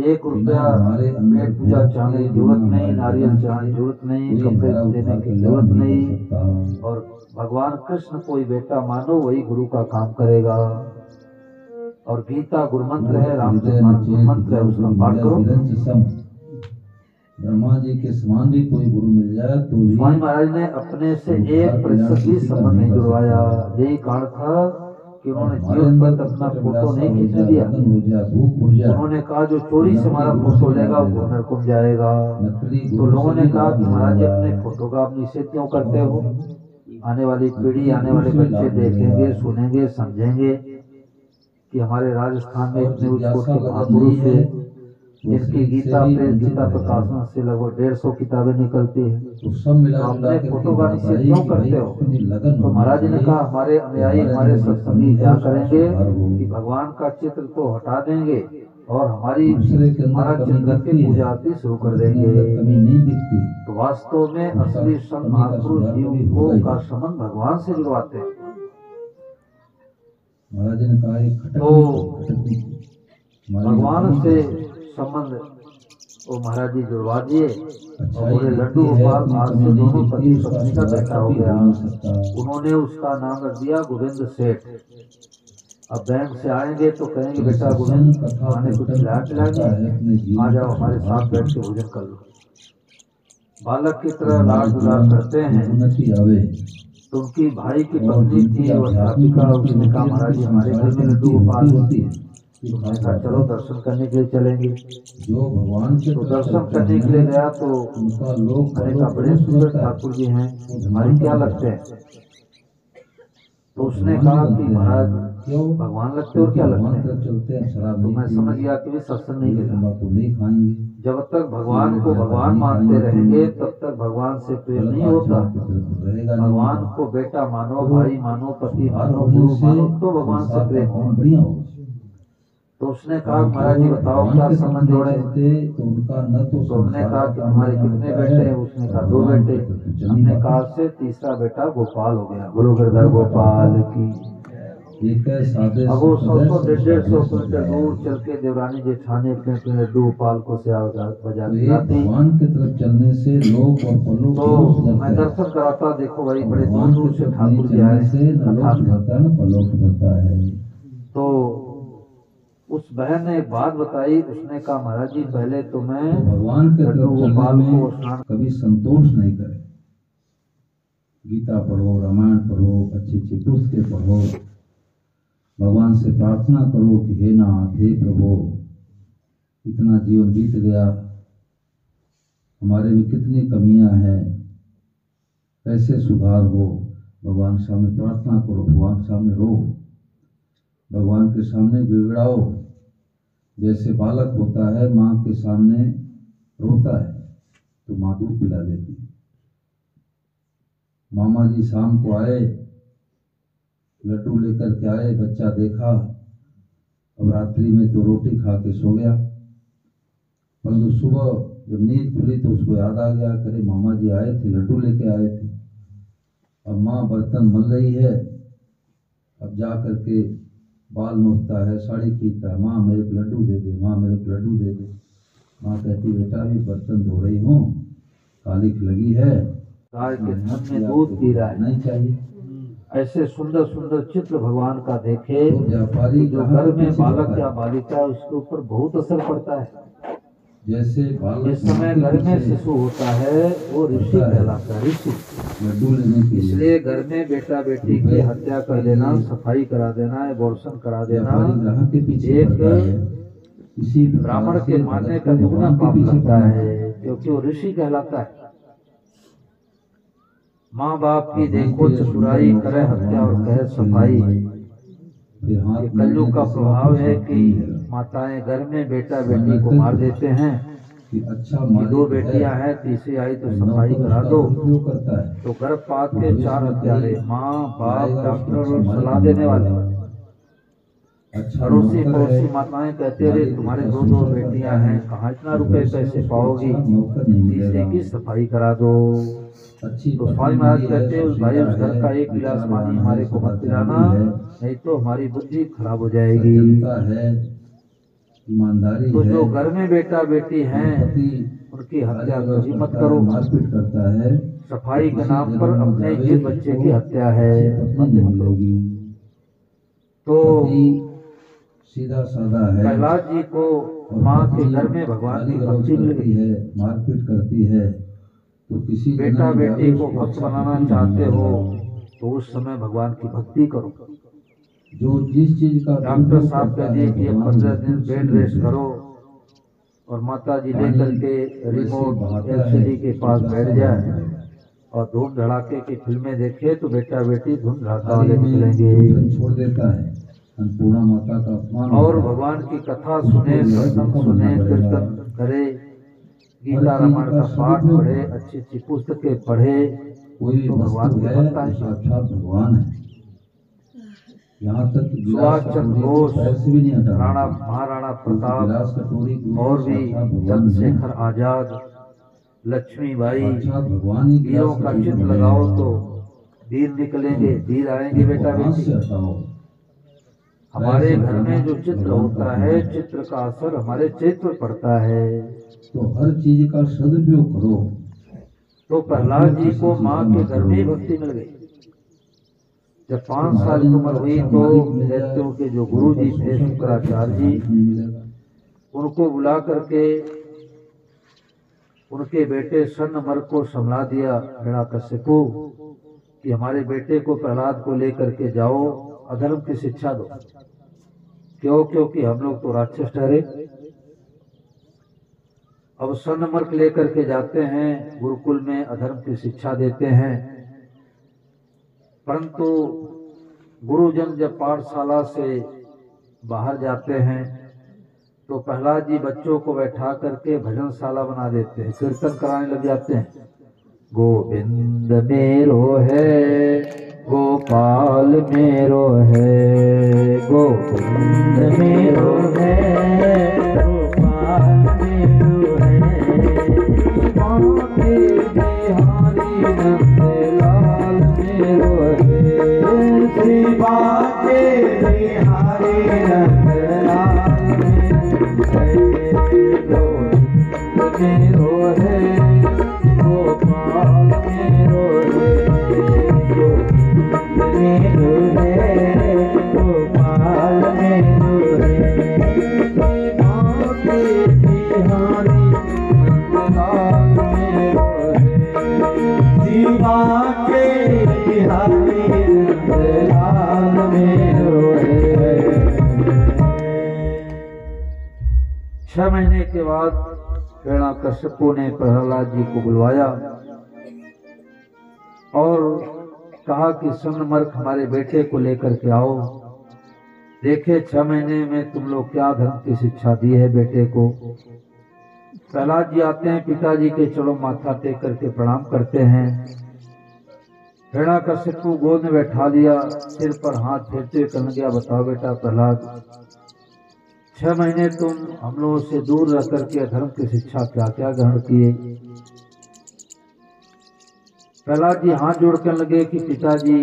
1 रुपया पेट पूजा चाहने की जरूरत नहीं, नारियल चढ़ाने की जरूरत नहीं, कपड़े देने की जरूरत नहीं, और भगवान कृष्ण कोई बेटा मानो वही गुरु का काम करेगा। और गीता गुरुमंत्र है, रामचरित गुरुमंत्र है, उसका पाठ करो। ब्रह्मा जी के समान भी कोई गुरु मिल जाए तो स्वामी महाराज ने अपने से 1% भी संबंध नहीं जुड़वाया। यही कारण था कि उन्होंने जीवन पर अपना फोटो नहीं खींचने दिया। उन्होंने कहा जो चोरी से हमारा फोटो लेगा वो नरक में जाएगा। तो लोगों ने कहा कि महाराज जी अपने फोटो का आप निषेध क्यों करते हो? आने वाली पीढ़ी, आने वाले बच्चे देखेंगे, सुनेंगे, समझेंगे कि हमारे राजस्थान में इतने उच्च महापुरुष है जिनकी गीता प्रकाशन से लगभग 150 किताबें निकलती है, तो अपने फोटो का निषेध क्यों करते हो? तो महाराज ने कहा हमारे अनुयायी, हमारे सत्संगी क्या करेंगे कि भगवान का चित्र तो हटा देंगे और हमारा चित्र की पूजा आरती शुरू कर देंगे। तो वास्तव में असली संत महापुरुष जीवों का संबंध भगवान से जुड़वाते हैं। महाराज ने कहा तो भगवान से संबंध वो महाराज जी जुड़वा दिए और बोले लड्डू गोपाल आज से दोनों पति पत्नी का बेटा हो गया। उन्होंने उसका नाम रख दिया गोविंद सेठ। अब बैंक से आएंगे तो कहेंगे बेटा गोविंद खाने कुछ खिला पिलाएंगे, आ जाओ हमारे साथ बैठ के भोजन कर लो। बालक की तरह लाड दुलार करते हैं। तो उनकी भाई की पत्नी थी वो अध्यापिका, उसने कहा महाराज जी हमारे घर में लड्डू गोपाल होती है, चलो दर्शन करने के लिए चलेंगे। जो भगवान के तो दर्शन करने के लिए गया तो उनका लोग बड़े सुंदर ठाकुर जी हैं, हमारे क्या लगते हैं? तो उसने कहा कि महाराज क्यों भगवान लगते और क्या लगते हैं? चलते हैं शराब तो मैं समझ गया कि भी सत्संग नहीं मिला। जब तक भगवान को भगवान मानते रहेंगे तब तक भगवान से प्रेम नहीं होता। भगवान को बेटा मानो, भाई मानो, पति मानो, गुरु मानो तो भगवान से प्रेम हो। तो उसने कहा महाराज जी बताओ क्या संबंध जोड़े? तो हमने कहा कि तुम्हारे कितने बेटे हैं? उसने कहा 2 बेटे। हमने कहा से तीसरा बेटा गोपाल हो गया। गुरु गिरधर गोपाल की। अब वो 100-150 किलोमीटर दूर चल के देवरानी जेठानी अपने लड्डू गोपाल को से बजा भगवान की तरफ चलने से लोग और पलों तो मैं दर्शन कराता, देखो भाई बड़े दूर दूर से ठाकुर जी आए। से पलों है। तो उस बहन ने एक बात बताई। उसने कहा महाराज जी पहले तो मैं तो भगवान के लड्डू तरफ गोपाल चलने को में स्नान कभी संतोष नहीं करे। गीता पढ़ो, रामायण पढ़ो, अच्छी अच्छी पुस्तकें पढ़ो, भगवान से प्रार्थना करो कि हे नाथ, हे प्रभु, इतना जीवन बीत गया, हमारे में कितनी कमियां हैं, कैसे सुधार हो। भगवान के सामने प्रार्थना करो, भगवान के सामने रो, भगवान के सामने गिड़गिड़ाओ। जैसे बालक होता है, माँ के सामने रोता है तो माँ दूध पिला देती है। मामा जी शाम को आए, लड्डू लेकर के आए, बच्चा देखा, अब रात्रि में तो रोटी खा के सो गया, परंतु सुबह जब नींद खुली तो उसको याद आ गया, करे मामा जी आए थे, लड्डू लेके आए थे। अब माँ बर्तन मल रही है, अब जा करके बाल नोचता है, साड़ी खींचता है, माँ मेरे को लड्डू दे दे, माँ मेरे को लड्डू दे दे। माँ कहती बेटा भी बर्तन धो रही हूँ, कालिख लगी है, गाय के थन में दूध पी रहा है। नहीं चाहिए। ऐसे सुंदर सुंदर चित्र भगवान का देखे तो व्यापारी जो घर में बालक या बालिका है उसके ऊपर बहुत असर पड़ता है। जैसे बालक जिस समय घर में शिशु होता है वो ऋषि कहलाता है, ऋषि। लड्डू लेने के लिए इसलिए घर में बेटा बेटी की हत्या कर देना, सफाई करा देना, एबॉर्शन करा देना व्यापारी ग्राहक के पीछे एक पड़ता है। इसी प्रकार ब्राह्मण से के मानने का भगवान दुगना के पाप पीछे लगता पड़ना है, क्योंकि वो ऋषि कहलाता है। माँ बाप की देखो चतुराई, करे हत्या और कहे सफाई। फिर हाथ ये कलयुग का प्रभाव है कि माताएं घर में बेटा बेटी को मार देते हैं कि अच्छा कि दो बेटियां हैं, तीसरी आई तो सफाई करा दो। उपयोग करता है। तो गर्भपात के 4 हत्यारे, माँ बाप, डॉक्टर और सलाह देने वाले। अच्छा अड़ोसी नौकर पड़ोसी है, माताएं कहते रहे तुम्हारे 2-2 बेटियां हैं, कहाँ इतना रुपए कैसे पाओगी, नौकर नहीं तीसरी की मिलेगा। सफाई करा दो। अच्छी तो स्वामी महाराज कहते हैं उस भाई उस घर का एक गिलास पानी हमारे को मत पिलाना, नहीं तो हमारी बुद्धि खराब हो जाएगी। सज्जनता है, ईमानदारी तो है। जो घर में बेटा बेटी हैं पति उनकी हत्या कभी मत करो। मारपीट करता है, सफाई के नाम पर अपने जिस बच्चे की हत्या है पत्नी नहीं मिलेगी। तो पति सीधा साधा है, प्रहलाद जी को माँ के घर में भगवान की भक्ति मिल गई। है, मारपीट करती है, तो किसी बेटा जन्म में बेटी को उसको भक्त अच्छा बनाना पति चाहते नहीं हो मिलेगा। तो उस समय भगवान की भक्ति करो। जो जिस चीज का डॉक्टर दुरुपयोग साहब करता कह दिए है, कि ये भगवान 15 दिन उसको बेड सुन रेस्ट लेते हैं। करो और माता जी पानी लेकर के वैसे रिमोट बहाता है, एलसीडी के पास वैसा बैठ जाए बहाता है। और धूम धड़ाके की फिल्में देखे तो बेटा बेटी धूम धड़ाका थाली वाले में निकलेंगे। भोजन छोड़ देता है, अन्नपूर्णा माता का अपमान और होता है। भगवान की कथा सुने, सत्संग सुने, कीर्तन करे, गीता रामायण का पाठ पढ़े, अच्छी अच्छी पुस्तकें पढ़े, कोई तो भगवान वस्तु की है भक्ता तो है। साक्षात भगवान है। यहाँ तक कि गिलास सुभाष चंद्र कटोरी को बोस, पैर से भी नहीं हटाना राणा चाहिए। महाराणा क्योंकि प्रताप गिलास कटोरी को और भी साक्षात भगवान है। चंद्रशेखर आजाद, लक्ष्मीबाई, साक्षात भगवान ही वीरों गिलास का कटोरी चित्र बनाए लगाओ हैं। तो वीर निकलेंगे, वीर आएंगे बेटा हाथ से बेटी। हटाओ। हमारे घर में जो चित्र होता है, चित्र का असर हमारे चरित्र पर पड़ता है। तो हर चीज का सदुपयोग करो। तो प्रहलाद जी को माँ के घर में ही भक्ति मिल गई। जब 5 साल की उम्र हुई तो दैत्यों के जो गुरु जी थे शुक्राचार्य जी, उनको बुला करके उनके बेटे सनमर को संभला दिया हिरण्यकशिपु कि हमारे बेटे को प्रहलाद को लेकर के जाओ, अधर्म की शिक्षा दो। क्यों? क्योंकि हम लोग तो राक्षस ठहरे। अब सनमर लेकर के जाते हैं, गुरुकुल में अधर्म की शिक्षा देते हैं। परंतु गुरुजन जब पाठशाला से बाहर जाते हैं तो प्रहलाद जी बच्चों को बैठा करके भजनशाला बना देते हैं, कीर्तन कराने लग जाते हैं। गोविंद मेरो है, गोपाल मेरो है, गोविंद मेरो है, गोपाल मेरो है, बिहारी नंदलाल मेरो है, श्री बाके बिहारी नंदलाल मेरो है, गोपाल मेरो है, गोपाल मेरो है। बिहारी नंदलाल मेरो है। 6 महीने के बाद हिरण्याकश्यपु ने प्रहलाद जी को बुलवाया और कहा कि स्वर्णमर्क हमारे बेटे को लेकर के आओ, देखे 6 महीने में तुम लोग क्या धर्म की शिक्षा दी है बेटे को। प्रहलाद जी आते हैं, पिताजी के चरणों माथा टेक करके प्रणाम करते हैं। हिरण्याकश्यपु गोद में बैठा लिया, सिर पर हाथ फेरते हुए कहने गया, बताओ बेटा प्रहलाद, 6 महीने तुम हम लोगों से दूर रह करके धर्म की शिक्षा क्या क्या ग्रहण किए। प्रहलाद जी हाथ जोड़कर लगे कि पिताजी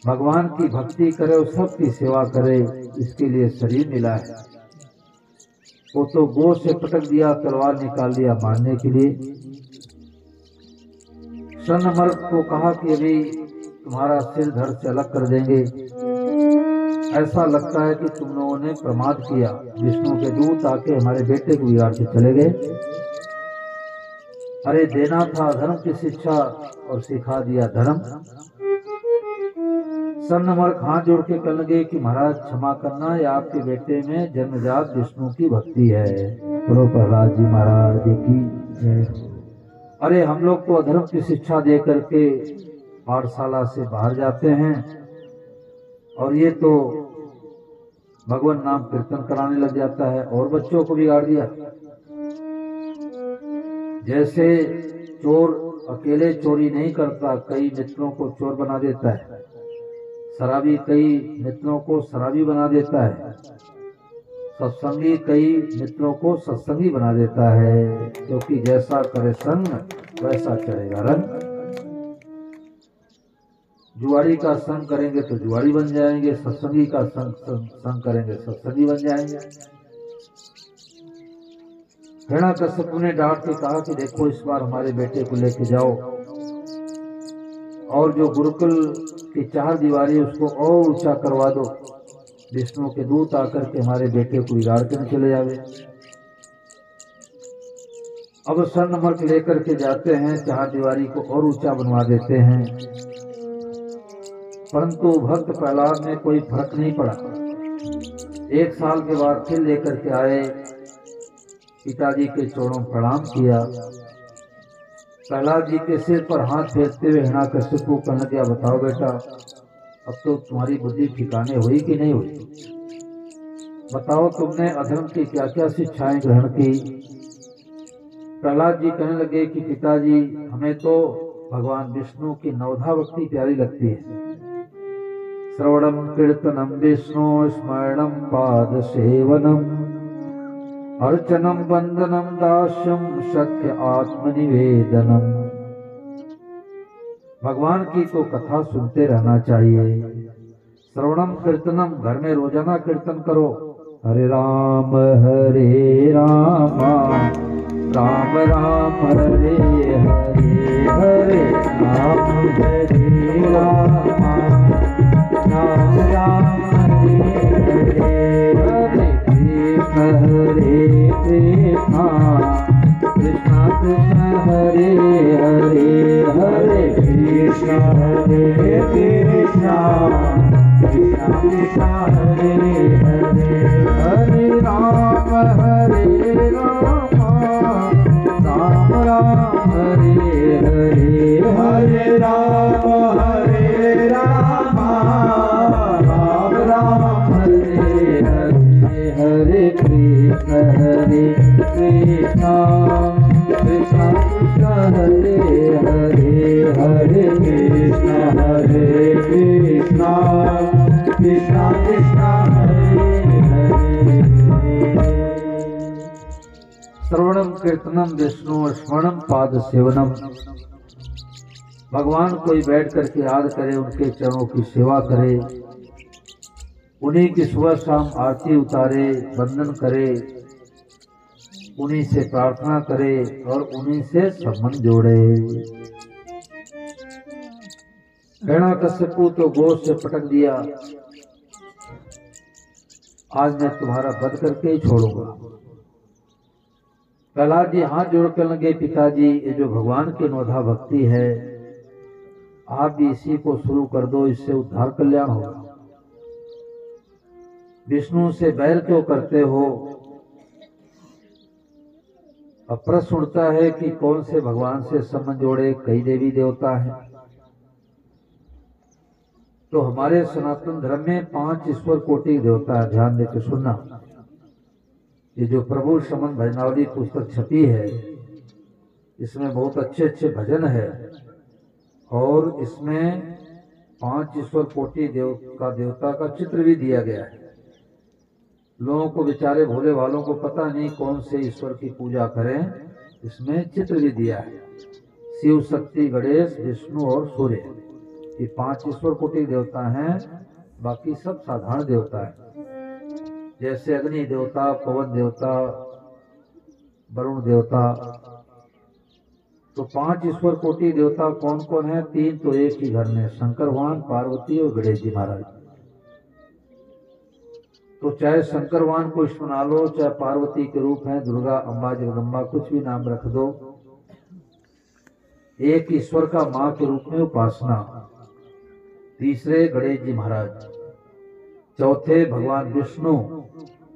भगवान की भक्ति करे और सबकी सेवा करे, इसके लिए शरीर मिला है। वो तो गो से पटक दिया, तलवार निकाल दिया मारने के लिए। स्वर्णमर्क को कहा कि अभी तुम्हारा सिर धड़ से अलग कर देंगे, ऐसा लगता है कि तुम लोगों ने प्रमाद किया। विष्णु के दूत आके हमारे बेटे को बिगाड़ के चले गए। अरे देना था धर्म की शिक्षा और सिखा दिया धर्म। स्वर्णमर्क हाथ जोड़ के कहने लगे कि महाराज क्षमा करना, या आपके बेटे में जन्मजात विष्णु की भक्ति है। बोलो प्रहलाद जी महाराज की जय। अरे हम लोग तो अधर्म की शिक्षा दे करके पाठशाला से बाहर जाते हैं और ये तो भगवान नाम कीर्तन कराने लग जाता है और बच्चों को बिगाड़ दिया। जैसे चोर अकेले चोरी नहीं करता, कई मित्रों को चोर बना देता है। शराबी कई मित्रों को शराबी बना देता है। सत्संगी कई मित्रों को सत्संगी बना देता है, क्योंकि जैसा करे संग वैसा चढ़ेगा रंग। जुआरी का संग करेंगे तो जुआरी बन जाएंगे, सत्संगी का संग करेंगे सत्संगी बन जाएंगे। हिरण्याकश्यपु ने डांट के कहा कि देखो इस बार हमारे बेटे को लेके जाओ और जो गुरुकुल की 4 दीवारी उसको और ऊंचा करवा दो, विष्णु के दूत आकर के हमारे बेटे को बिगाड़ के न चले जावे। अब स्वर्णमर्क लेकर के जाते हैं, 4 दीवारी को और ऊंचा बनवा देते हैं, परंतु भक्त प्रहलाद में कोई फर्क नहीं पड़ा। 1 साल के बाद फिर लेकर के आए, पिताजी के चरणों प्रणाम किया। प्रहलाद जी के सिर पर हाथ फेरते हुए हिरण्याकश्यपु कहने लगा, बताओ बेटा अब तो तुम्हारी बुद्धि ठिकाने हुई कि नहीं हुई। बताओ तुमने अधर्म की क्या क्या शिक्षाएं ग्रहण की। प्रहलाद जी कहने लगे कि पिताजी हमें तो भगवान विष्णु की नवधा भक्ति प्यारी लगती है। श्रवणम कीर्तनम विष्णु स्मरणम पाद सेवनम अर्चनम वंदनम दास्यम सख्य आत्मनिवेदनम। भगवान की तो कथा सुनते रहना चाहिए। श्रवणम कीर्तनम, घर में रोजाना कीर्तन करो। हरे राम राम राम हरे हरे, हरे राम राम राम हरे हरे, हरे कृष्ण कृष्ण कृष्ण हरे हरे, हरे कृष्ण कृष्ण कृष्ण हरे हरे, हरे राम राम राम हरे हरे, हरे राम राम राम हरे हरे, हरे कृष्ण कृष्ण कृष्ण हरे हरे, हरे कृष्ण कृष्ण कृष्ण हरे हरे। श्रवणम कीर्तनम विष्णु स्मरणम पाद सेवनम। भगवान कोई बैठ करके याद करे, उनके चरणों की सेवा करे, उन्हीं की सुबह शाम आरती उतारे, वंदन करे, उन्हीं से प्रार्थना करे और उन्हीं से संबंध जोड़े। हिरण्याकश्यपु तो गोद से पटक दिया, आज मैं तुम्हारा वध करके ही छोड़ूंगा। प्रहलाद जी हाथ जोड़ कर लगे, पिताजी ये जो भगवान की नौधा भक्ति है आप भी इसी को शुरू कर दो, इससे उद्धार कल्याण होगा। विष्णु से बैर क्यों करते हो? अब प्रश्न उठता है कि कौन से भगवान से संबंध जोड़े, कई देवी देवता हैं। तो हमारे सनातन धर्म में 5 ईश्वर कोटि देवता है। ध्यान देकर सुनना, ये जो प्रभु शमन भजनावली पुस्तक छपी है इसमें बहुत अच्छे अच्छे भजन है और इसमें 5 ईश्वर कोटि देवता का चित्र भी दिया गया है। लोगों को बेचारे भोले वालों को पता नहीं कौन से ईश्वर की पूजा करें, इसमें चित्र भी दिया है। शिव, शक्ति, गणेश, विष्णु और सूर्य, ये 5 ईश्वर कोटि देवता हैं। बाकी सब साधारण देवता हैं, जैसे अग्नि देवता, पवन देवता, वरुण देवता। तो 5 ईश्वर कोटि देवता कौन कौन है? 3 तो एक ही घर में, शंकर भगवान, पार्वती और गणेश जी महाराज। तो चाहे शंकर भगवान को इष्ट बना लो, चाहे पार्वती के रूप है दुर्गा, अम्बा, जगदम्बा, कुछ भी नाम रख दो। एक ईश्वर का मां के रूप में उपासना। तीसरे गणेश जी महाराज, चौथे भगवान विष्णु,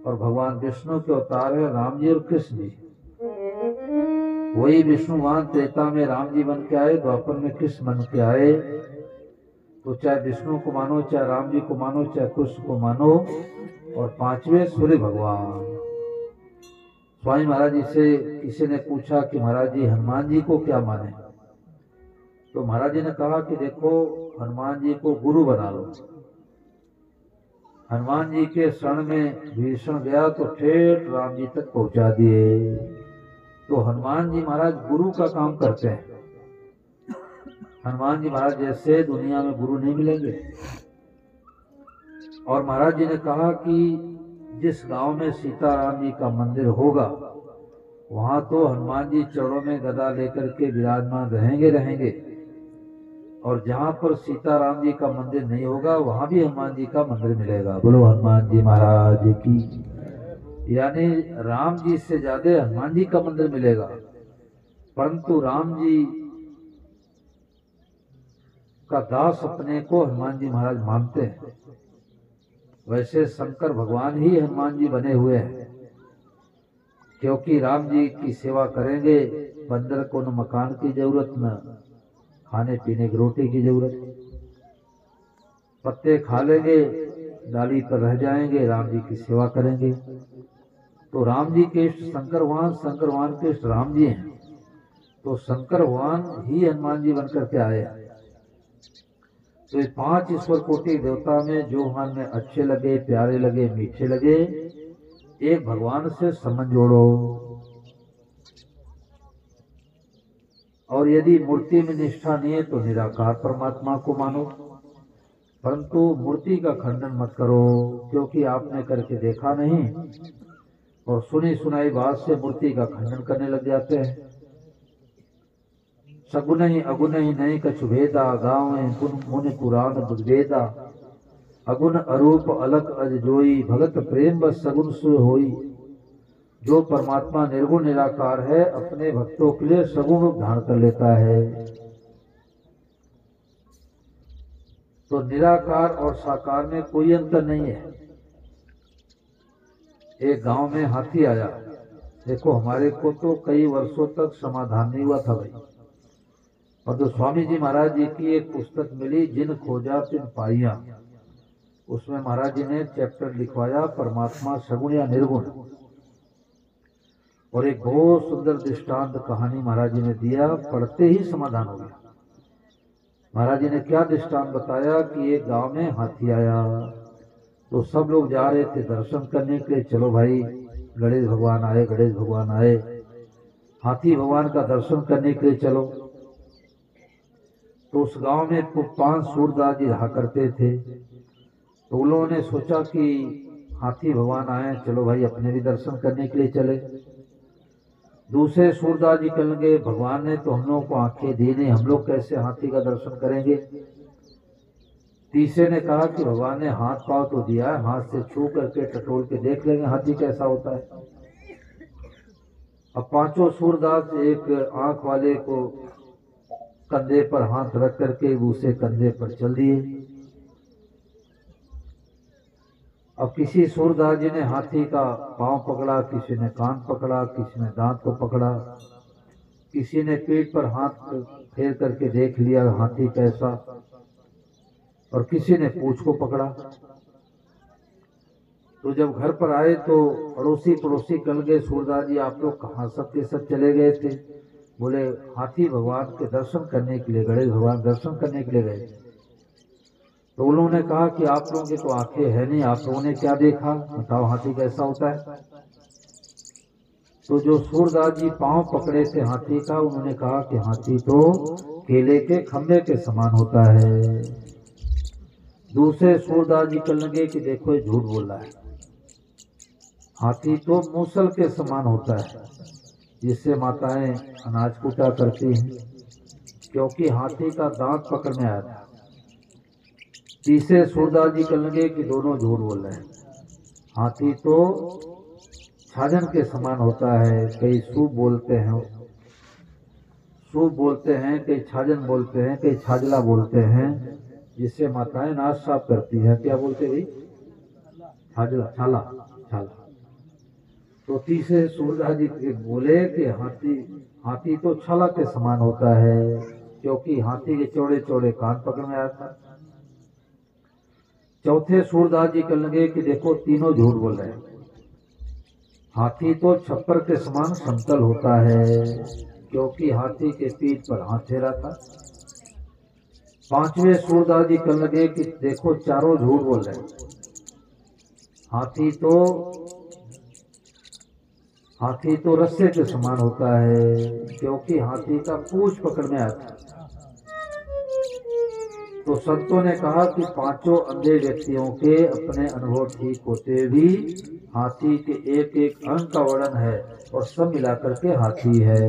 और भगवान विष्णु के अवतार है राम जी और कृष्ण जी। वही विष्णु भगवान त्रेता में राम जी बन के आए, द्वापर में कृष्ण बन के आए। तो चाहे विष्णु को मानो, चाहे राम जी को मानो, चाहे कृष्ण को मानो। और 5वें सूर्य भगवान। स्वामी महाराज जी से किसी ने पूछा कि महाराज जी हनुमान जी को क्या माने? तो महाराज जी ने कहा कि देखो हनुमान जी को गुरु बना लो। हनुमान जी के शरण में भीषण गया तो ठेठ राम जी तक पहुंचा दिए। तो हनुमान जी महाराज गुरु का काम करते हैं। हनुमान जी महाराज जैसे दुनिया में गुरु नहीं मिलेंगे। और महाराज जी ने कहा कि जिस गांव में सीताराम जी का मंदिर होगा वहां तो हनुमान जी चरणों में गदा लेकर के विराजमान रहेंगे। और जहां पर सीताराम जी का मंदिर नहीं होगा वहां भी हनुमान जी का मंदिर मिलेगा। बोलो हनुमान जी महाराज की। यानी राम जी से ज्यादा हनुमान जी का मंदिर मिलेगा। परंतु राम जी का दास अपने को हनुमान जी महाराज मानते हैं। वैसे शंकर भगवान ही हनुमान जी बने हुए हैं, क्योंकि राम जी की सेवा करेंगे, बंदर को न मकान की जरूरत, न खाने पीने की रोटी की जरूरत। पत्ते खा लेंगे, डाली पर रह जाएंगे, राम जी की सेवा करेंगे। तो राम जी के इष्ट शंकर भगवान, शंकर भगवान के इष्ट राम जी हैं। तो शंकर भगवान ही हनुमान जी बनकर के आए। तो ये 5 ईश्वर कोटि देवता में जो मन में अच्छे लगे, प्यारे लगे, मीठे लगे, एक भगवान से संबंध जोड़ो। और यदि मूर्ति में निष्ठा नहीं है तो निराकार परमात्मा को मानो, परंतु मूर्ति का खंडन मत करो, क्योंकि आपने करके देखा नहीं और सुनी सुनाई बात से मूर्ति का खंडन करने लग जाते हैं। सगुन ही अगुन ही नहीं कछु भेदा, गाँव गुण मुनि पुराण बुद्वेदा। अगुन अरूप अलग अज जोई, भगत प्रेम बस सगुन सु होई। जो परमात्मा निर्गुण निराकार है अपने भक्तों के लिए सगुण रूप धारण कर लेता है। तो निराकार और साकार में कोई अंतर नहीं है। एक गांव में हाथी आया। देखो हमारे को तो कई वर्षों तक समाधान नहीं हुआ था भाई। और तो स्वामी जी महाराज जी की एक पुस्तक मिली, जिन खोजा तिन पाइया। उसमें महाराज जी ने चैप्टर लिखवाया परमात्मा सगुण या निर्गुण। और एक बहुत सुंदर दृष्टांत कहानी महाराज जी ने दिया, पढ़ते ही समाधान हो गया। महाराज जी ने क्या दृष्टांत बताया कि एक गांव में हाथी आया। तो सब लोग जा रहे थे दर्शन करने के लिए, चलो भाई गणेश भगवान आए, गणेश भगवान आए, हाथी भगवान का दर्शन करने के लिए चलो। तो उस गांव में 5 सूरदास जी रहा करते थे। तो उन लोगों ने सोचा कि हाथी भगवान आए, चलो भाई अपने भी दर्शन करने के लिए चले। दूसरे सूरदास जी कहने लगे भगवान ने तो हम लोगों को आंखें दी नहीं, हम लोग कैसे हाथी का दर्शन करेंगे। तीसरे ने कहा कि भगवान ने हाथ पांव तो दिया है, हाथ से छू करके टटोल के देख लेंगे हाथी कैसा होता है। अब पांचों सूरदास एक आंख वाले को कंधे पर हाथ रख करके दूसरे कंधे पर चल दिए। अब किसी सूरदास जी ने हाथी का पांव पकड़ा, किसी ने कान पकड़ा, किसी ने दांत को पकड़ा, किसी ने पीठ पर हाथ फेर करके देख लिया हाथी कैसा, और किसी ने पूंछ को पकड़ा। तो जब घर पर आए तो अड़ोसी पड़ोसी कल गए, सूरदास जी आप लोग कहाँ सब के सब चले गए थे? बोले हाथी भगवान के दर्शन करने के लिए, गणेश भगवान दर्शन करने के लिए गए। तो उन्होंने कहा कि आप लोगों की तो आंखें है नहीं, आप लोगों ने क्या देखा, बताओ हाथी कैसा होता है? तो जो सूरदास जी पांव पकड़े थे हाथी का, उन्होंने कहा कि हाथी तो केले के खंभे के समान होता है। दूसरे सूरदास जी कहने लगे कि देखो ये झूठ बोल रहा है, हाथी तो मूसल के समान होता है जिससे माताएं अनाज कूटा करती हैं, क्योंकि हाथी का दांत पकड़ में आया था। तीसरे सूरदास जी कहने लगे कि दोनों झूठ बोल रहे हैं, हाथी तो छाजन के समान होता है। कई सूप बोलते हैं, सूप बोलते हैं, कई छाजन बोलते हैं, कई छाजला बोलते हैं, जिससे माताएं नाश साफ करती है। क्या बोलते भाई? छाजला, छाला, छाला। तो तीसरे सूरदास जी बोले कि हाथी तो छाला के समान होता है, क्योंकि हाथी के चौड़े चौड़े कान पकड़ में आया था। चौथे सूरदास जी कहने लगे कि देखो तीनों झूठ बोल रहे हैं, हाथी तो छप्पर के समान समतल होता है, क्योंकि हाथी के पीठ पर हाथ फेरा था। पांचवें सूरदास जी कहने लगे कि देखो चारों झूठ बोल रहे हैं, हाथी तो रस्से के समान होता है, क्योंकि हाथी का पूंछ पकड़ में आता है। तो संतों ने कहा कि पांचों अंधे व्यक्तियों के अपने अनुभव ठीक होते भी हाथी के एक एक अंग का वर्णन है, और सब मिलाकर के हाथी है।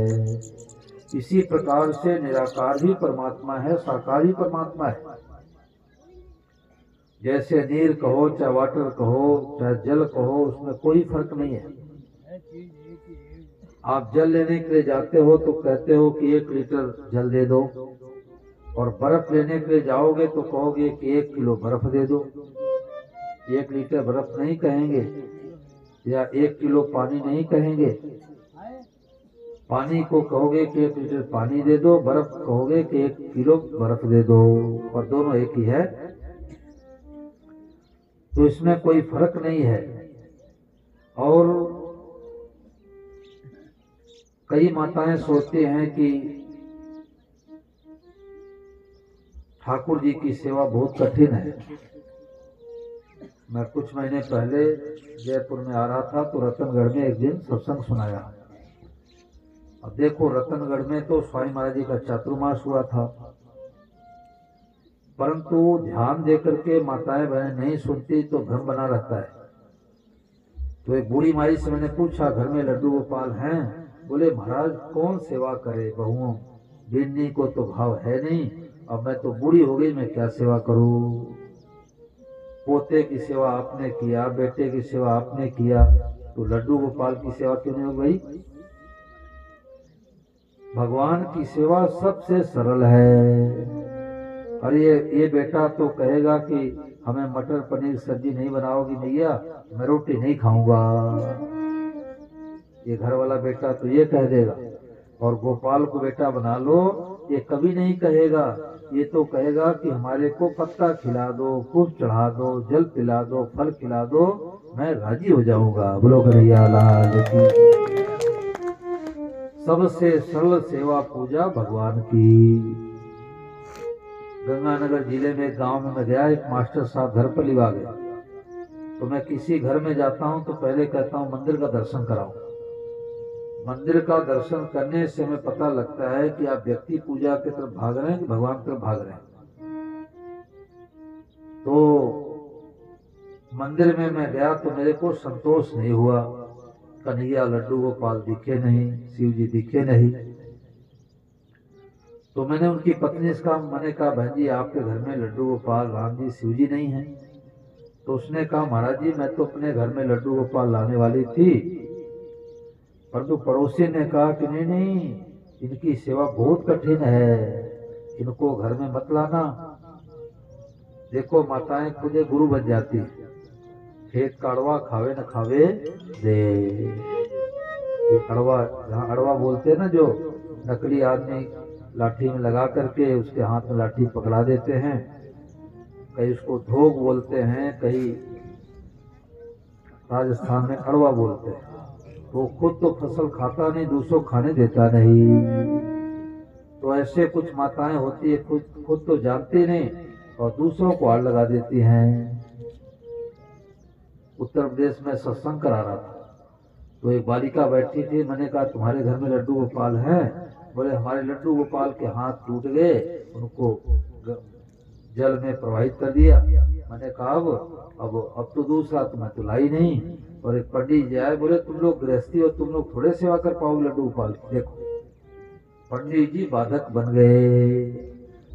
इसी प्रकार से निराकार भी परमात्मा है, साकार भी परमात्मा है। जैसे नीर कहो, चाहे वाटर कहो, चाहे जल कहो, उसमें कोई फर्क नहीं है। आप जल लेने के लिए जाते हो तो कहते हो कि 1 लीटर जल दे दो, और बर्फ लेने के लिए जाओगे तो कहोगे कि 1 किलो बर्फ दे दो। 1 लीटर बर्फ नहीं कहेंगे, या 1 किलो पानी नहीं कहेंगे। पानी को कहोगे कि 1 लीटर पानी दे दो, बर्फ कहोगे कि 1 किलो बर्फ दे दो, और दोनों एक ही है। तो इसमें कोई फर्क नहीं है। और कई माताएं सोचती हैं कि ठाकुर जी की सेवा बहुत कठिन है। मैं कुछ महीने पहले जयपुर में आ रहा था तो रतनगढ़ में एक दिन सत्संग सुनाया। अब देखो रतनगढ़ में तो स्वामी महाराज जी का चातुर्मास हुआ था, परंतु ध्यान देकर के माताएं बहनें नहीं सुनती तो भ्रम बना रहता है। तो एक बूढ़ी माई से मैंने पूछा, घर में लड्डू गोपाल हैं? बोले महाराज कौन सेवा करे, बहुओं बिन्नी को तो भाव है नहीं, अब मैं तो बूढ़ी हो गई, मैं क्या सेवा करूं? पोते की सेवा आपने किया, बेटे की सेवा आपने किया, तो लड्डू गोपाल की सेवा क्यों नहीं हो गई? भगवान की सेवा सबसे सरल है। और ये बेटा तो कहेगा कि हमें मटर पनीर सब्जी नहीं बनाओगी भैया, मैं रोटी नहीं खाऊंगा। ये घर वाला बेटा तो ये कह देगा, और गोपाल को बेटा बना लो, ये कभी नहीं कहेगा। ये तो कहेगा कि हमारे को पत्ता खिला दो, पुष्प चढ़ा दो, जल पिला दो, फल खिला दो, मैं राजी हो जाऊंगा। बोलो कन्हैया लाल की। सबसे सरल सेवा पूजा भगवान की। गंगानगर जिले में गांव में मैं गया, एक मास्टर साहब घर पर लिवा गया। तो मैं किसी घर में जाता हूं तो पहले कहता हूं मंदिर का दर्शन कराओ। मंदिर का दर्शन करने से हमें पता लगता है कि आप व्यक्ति पूजा की तरफ भाग रहे हैं कि भगवान की तरफ भाग रहे हैं। तो मंदिर में मैं गया तो मेरे को संतोष नहीं हुआ। कन्हैया लड्डू गोपाल दिखे नहीं, शिव जी दिखे नहीं। तो मैंने उनकी पत्नी से कहा, मैंने कहा बहन जी आपके घर में लड्डू गोपाल, राम जी, शिव जी नहीं है? तो उसने कहा महाराज जी मैं तो अपने घर में लड्डू गोपाल लाने वाली थी, परंतु पड़ोसी ने कहा कि नहीं नहीं, इनकी सेवा बहुत कठिन है, इनको घर में मत लाना। देखो माताएं खुद गुरु बन जाती, खेत का अड़वा खावे न खावे दे। ये अड़वा, जहाँ अड़वा बोलते हैं ना, जो नकली आदमी लाठी में लगा करके उसके हाथ में लाठी पकड़ा देते हैं, कहीं उसको धोग बोलते हैं, कहीं राजस्थान में अड़वा बोलते हैं। वो खुद तो फसल खाता नहीं, दूसरों खाने देता नहीं। तो ऐसे कुछ माताएं होती है, खुद तो जानती नहीं और दूसरों को आड़ लगा देती हैं। उत्तर प्रदेश में सत्संग करा रहा था, तो एक बालिका बैठी थी। मैंने कहा तुम्हारे घर में लड्डू गोपाल हैं? बोले हमारे लड्डू गोपाल के हाथ टूट गए, उनको जल में प्रवाहित कर दिया। मैंने कहा अब तो दूसरा तुम्हें तो लाई नहीं। और एक पंडित जी आए, बोले तुम लोग गृहस्थी हो, तुम लोग थोड़े सेवा कर पाओगे लड्डू गोपाल की। देखो पंडित जी बाधक बन गए।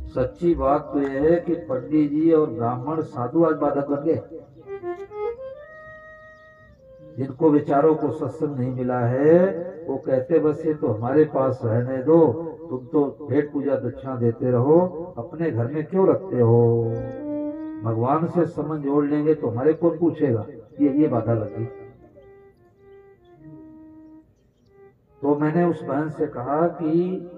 सच्ची बात तो यह है कि पंडित जी और ब्राह्मण साधु आज बाधक बन गए। जिनको विचारों को सत्संग नहीं मिला है वो कहते बस ये तो हमारे पास रहने दो, तुम तो भेंट पूजा दक्षिणा देते रहो, अपने घर में क्यों रखते हो? भगवान से संबंध जोड़ लेंगे तो हमारे कौन पूछेगा? ये बाधा लगी। तो मैंने उस बहन से कहा कि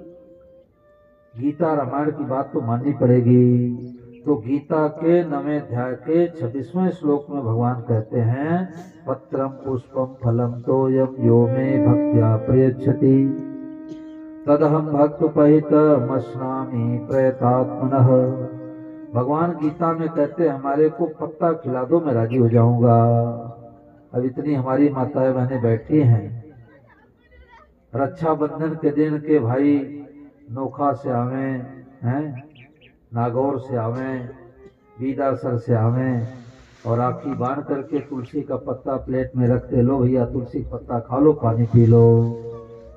गीता रामायण की बात तो माननी पड़ेगी। तो गीता के 9वें अध्याय के 26वें श्लोक में भगवान कहते हैं, पत्रम पुष्पम फलम तोयम यो मे भक्त्या प्रयच्छति तदहम भक्तोपहितमश्नामि प्रयतात्मनः। भगवान गीता में कहते हैं हमारे को पत्ता खिला दो मैं राजी हो जाऊंगा। अब इतनी हमारी माताएं बहनें बैठी हैं, रक्षाबंधन के दिन के भाई नोखा से आवे हैं, नागौर से आवे, बीदासर से आवे और राखी बांध करके तुलसी का पत्ता प्लेट में रखते, लो भैया तुलसी का पत्ता खा लो, पानी पी लो।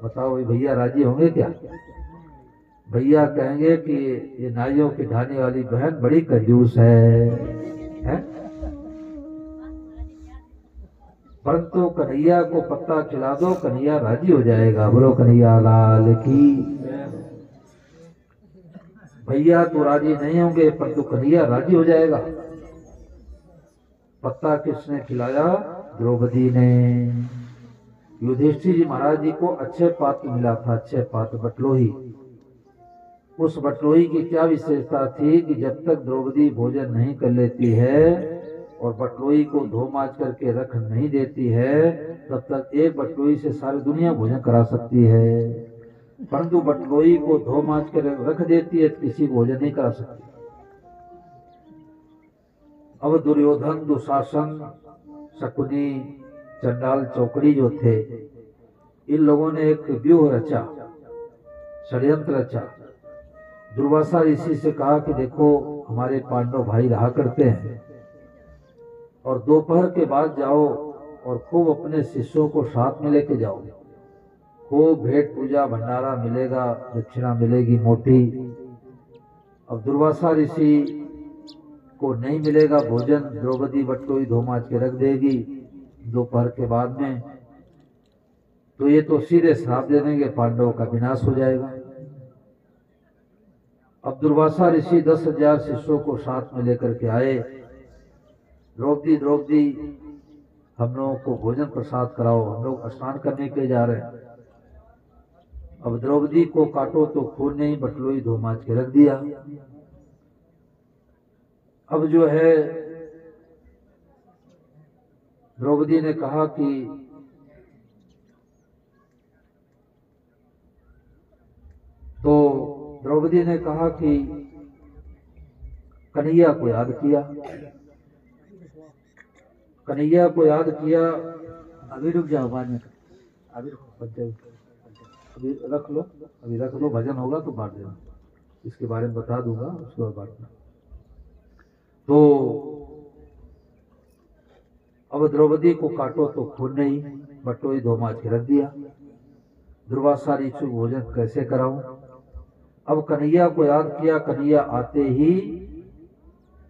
बताओ ये भैया राजी होंगे क्या? भैया कहेंगे कि ये नाइयों की ढाने वाली बहन बड़ी कंजूस है? परंतु कन्हैया को पत्ता खिला दो, कन्हैया राजी हो जाएगा। बोलो कन्हैया लाल की। भैया तो राजी नहीं होंगे परंतु कन्हैया राजी हो जाएगा। पत्ता किसने खिलाया? द्रौपदी ने। युधिष्ठिर जी महाराज जी को अच्छे पात्र मिला था, अच्छे पात्र बटलोही। उस बटलोही की क्या विशेषता थी कि जब तक द्रौपदी भोजन नहीं कर लेती है और बटलोही को धो माज करके रख नहीं देती है, तब तक एक बटलोही से सारी दुनिया भोजन करा सकती है। परंतु बटलोही को धो माज कर रख देती है तो किसी को भोजन नहीं करा सकती। अब दुर्योधन, दुशासन, शकुनी, चंडाल, चौकड़ी जो थे, इन लोगों ने एक व्यूह रचा, षड्यंत्र रचा। दुर्वासा ऋषि से कहा कि देखो हमारे पांडव भाई रहा करते हैं और दोपहर के बाद जाओ और खूब अपने शिष्यों को साथ में लेके जाओ, खूब भेंट पूजा भंडारा मिलेगा, दक्षिणा मिलेगी मोटी। अब दुर्वासा ऋषि को नहीं मिलेगा भोजन, द्रौपदी बटलोही धो माज के रख देगी दोपहर के बाद में, तो ये तो सीधे श्राप दे देंगे, पांडवों का विनाश हो जाएगा। अब दुर्वासा ऋषि 10,000 शिष्यों को साथ में लेकर के आए। द्रौपदी हम लोगों को भोजन प्रसाद कराओ, हम लोग स्नान करने के लिए जा रहे हैं। अब द्रौपदी को काटो तो खून नहीं, बटलोही धो माज के रख दिया। अब जो है द्रौपदी ने कहा कि द्रौपदी ने कहा कि कन्हैया को याद किया, कन्हैया को याद किया। अभी रुक जाओ, बाद में अभी रख लो, अभी रख लो, भजन होगा तो बांट देना, इसके बारे में बता दूंगा, उसके बाद बांटना। तो अब द्रौपदी को काटो तो खून नहीं, बटोई धो माज के रख दिया। दुर्वासा ऋषि भोजन कैसे कराऊं? अब कन्हैया को याद किया। कन्हैया आते ही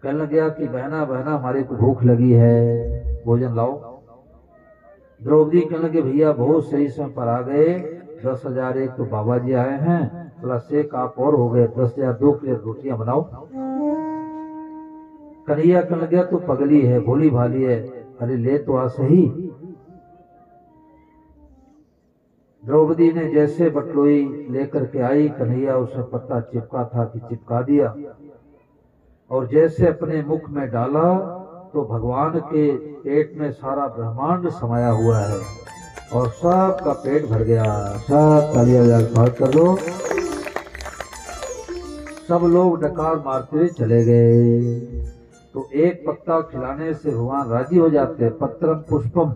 कहने लगा कि बहना बहना हमारे को भूख लगी है, भोजन लाओ। द्रौपदी कहने लगे भैया बहुत सही समय पर आ गए, 10,000 एक तो बाबा जी आए हैं, प्लस एक आप और हो गए, 10,000 2 प्लेट रोटियां बनाओ। कन्हैया कहने लगे तू पगली है, भोली भाली है, अरे ले तो आ सही। द्रौपदी ने जैसे बटलोई लेकर के आई, कन्हैया उसमें पत्ता चिपका था कि चिपका दिया, और जैसे अपने मुख में डाला तो भगवान के पेट में सारा ब्रह्मांड समाया हुआ है और सबका पेट भर गया। सब तालियां स्वागत कर दो। सब लोग डकार मारते हुए चले गए। तो एक पत्ता खिलाने से भगवान राजी हो जाते। पत्रम पुष्पम,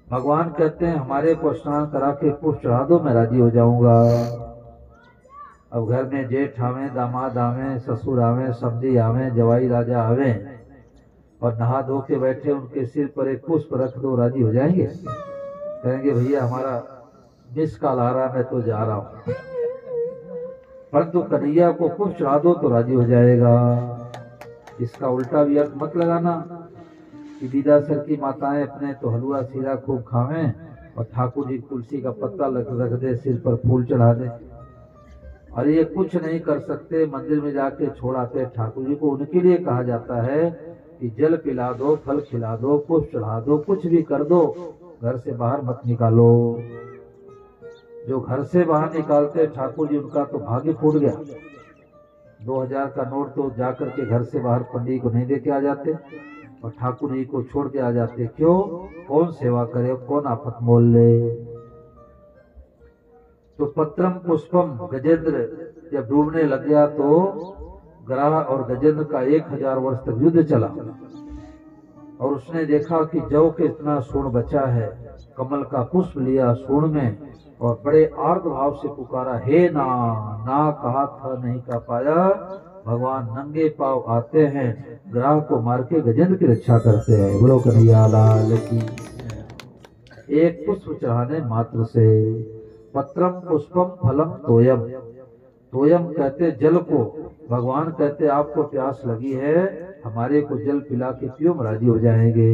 भगवान कहते हैं हमारे को स्नान करा के पुष्प चढ़ा दो, मैं राजी हो जाऊंगा। अब घर में जेठ आवे, दामाद आवे, ससुर आवे, समधी आवे, जवाई राजा आवे और नहा धो के बैठे, उनके सिर पर एक पुष्प रख दो, राजी हो जाएंगे? कहेंगे भैया हमारा मिस कॉल आ रहा, मैं तो जा रहा हूं। परंतु कन्हैया को पुष्प चढ़ा दो तो राजी हो जाएगा। इसका उल्टा भी अर्थ मत लगाना कि विदासर की माताएं अपने तो हलवा सीरा खूब खावें और ठाकुर जी तुलसी का पत्ता रख दे, सिर पर फूल चढ़ा दे। और ये कुछ नहीं कर सकते, मंदिर में जाके छोड़ आते ठाकुर जी को। उनके लिए कहा जाता है कि जल पिला दो, फल खिला दो, पुष्प चढ़ा दो, कुछ भी कर दो, घर से बाहर मत निकालो। जो घर से बाहर निकालते ठाकुर जी, उनका तो भाग्य फूट गया। 2000 का नोट तो जाकर के घर से बाहर पंडित को नहीं दे के आ जाते और ठाकुर जी को छोड़ के आ जाते। क्यों? कौन सेवा करे, कौन आफत मोल ले। तो पत्रम पुष्पम, गजेंद्र जब डूबने लग गया तो ग्रह और गजेंद्र का 1000 वर्ष तक युद्ध चला और उसने देखा कि जौ के इतना सूर्ण बचा है। कमल का पुष्प लिया सूर्ण में और बड़े आर्त भाव से पुकारा, हे ना, ना कहा था नहीं कह पाया। भगवान नंगे पांव आते हैं, ग्रह को मार के गजेंद्र की रक्षा करते हैं। बोलो कन्हैया लाल की। एक पुष्प चढ़ाने मात्र से। पत्रम पुष्पम फलम तोयम, तोयम कहते जल को। भगवान कहते आपको प्यास लगी है, हमारे को जल पिला के पियो, हम राजी हो जाएंगे।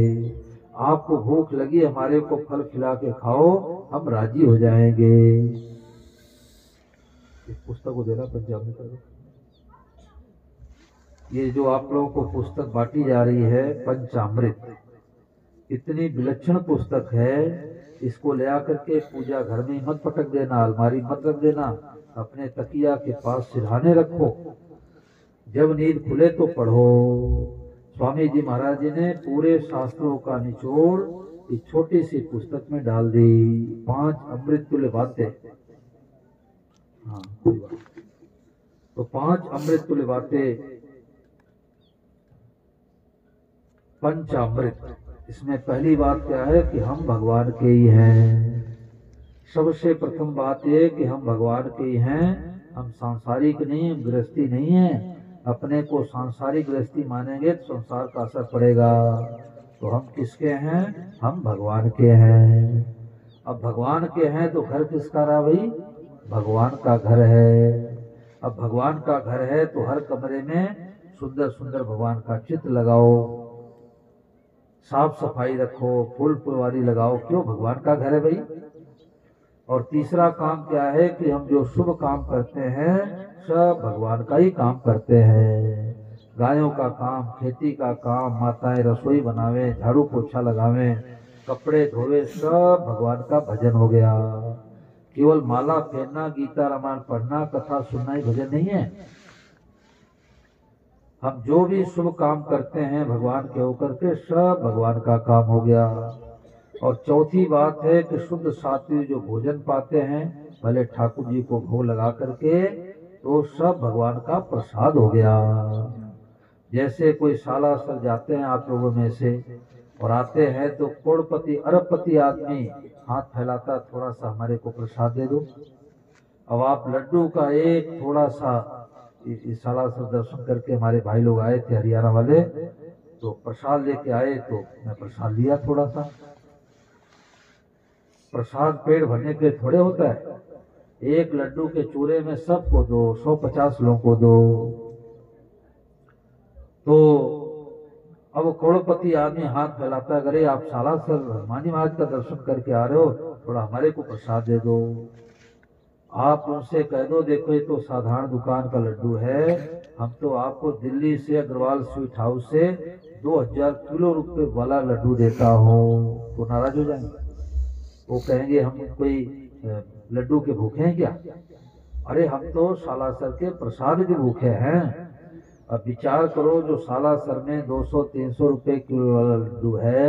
आपको भूख लगी, हमारे को फल खिला के खाओ, हम राजी हो जाएंगे। इस पुस्तक को देना पंजाब में करो। ये जो आप लोगों को पुस्तक बांटी जा रही है पंचामृत, इतनी विलक्षण पुस्तक है। इसको ले आकर के पूजा घर में मत पटक देना, अलमारी मत रख देना, अपने तकिया के पास सिरहाने रखो। जब नींद खुले तो पढ़ो। स्वामी जी महाराज जी ने पूरे शास्त्रों का निचोड़ इस छोटी सी पुस्तक में डाल दी। 5 अमृत तुल्य बातें। हाँ, कोई बात। तो 5 अमृत तुल्य बातें, पंचामृत। इसमें पहली बात क्या है कि हम भगवान के ही हैं। सबसे प्रथम बात ये कि हम भगवान के ही हैं। हम सांसारिक नहीं, हम गृहस्थी नहीं है। अपने को सांसारिक गृहस्थी मानेंगे तो संसार का असर पड़ेगा। तो हम किसके हैं? हम भगवान के हैं। अब भगवान के हैं तो घर किसका रहा भाई? भगवान का घर है। अब भगवान का घर है तो हर कमरे में सुंदर सुंदर भगवान का चित्र लगाओ, साफ सफाई रखो, फूल फुलवारी लगाओ। क्यों? भगवान का घर है भाई। और तीसरा काम क्या है कि हम जो शुभ काम करते हैं सब भगवान का ही काम करते हैं। गायों का काम, खेती का काम, माताएं रसोई बनावे, झाड़ू पोछा लगावे, कपड़े धोवे, सब भगवान का भजन हो गया। केवल माला पहनना, गीता रामायण पढ़ना, कथा सुनना ही भजन नहीं है। हम जो भी शुभ काम करते हैं भगवान के होकर के, सब भगवान का काम हो गया। और चौथी बात है कि शुद्ध सात्विक जो भोजन पाते हैं भले ठाकुर जी को भोग लगा करके, तो सब भगवान का प्रसाद हो गया। जैसे कोई सालासर जाते हैं आप लोगों में से और आते हैं तो करोड़पति अरबपति आदमी हाथ फैलाता, थोड़ा सा हमारे को प्रसाद दे दो। अब आप लड्डू का एक थोड़ा सा इस सालासर दर्शन करके हमारे भाई लोग आए थे हरियाणा वाले, तो प्रसाद लेके आए तो मैं प्रसाद लिया थोड़ा सा। प्रसाद पेट भरने के लिए थोड़े होता है। एक लड्डू के चूरे में सबको दो, 150 लोगों को दो। तो अब वो करोड़पति आदमी हाथ फैलाता है, अरे आप सालासर हनुमान महाराज का दर्शन करके आ रहे हो, थोड़ा हमारे को प्रसाद दे दो। आप उनसे कह दो, देखो ये तो साधारण दुकान का लड्डू है, हम तो आपको दिल्ली से अग्रवाल स्वीट हाउस से 2000 किलो रुपए वाला लड्डू देता हूँ, तो नाराज हो जाएंगे। वो कहेंगे हम कोई लड्डू के भूखे हैं क्या? अरे हम तो सालासर के प्रसाद के भूखे हैं। अब विचार करो, जो सालासर में 200-300 रुपए किलो वाला लड्डू है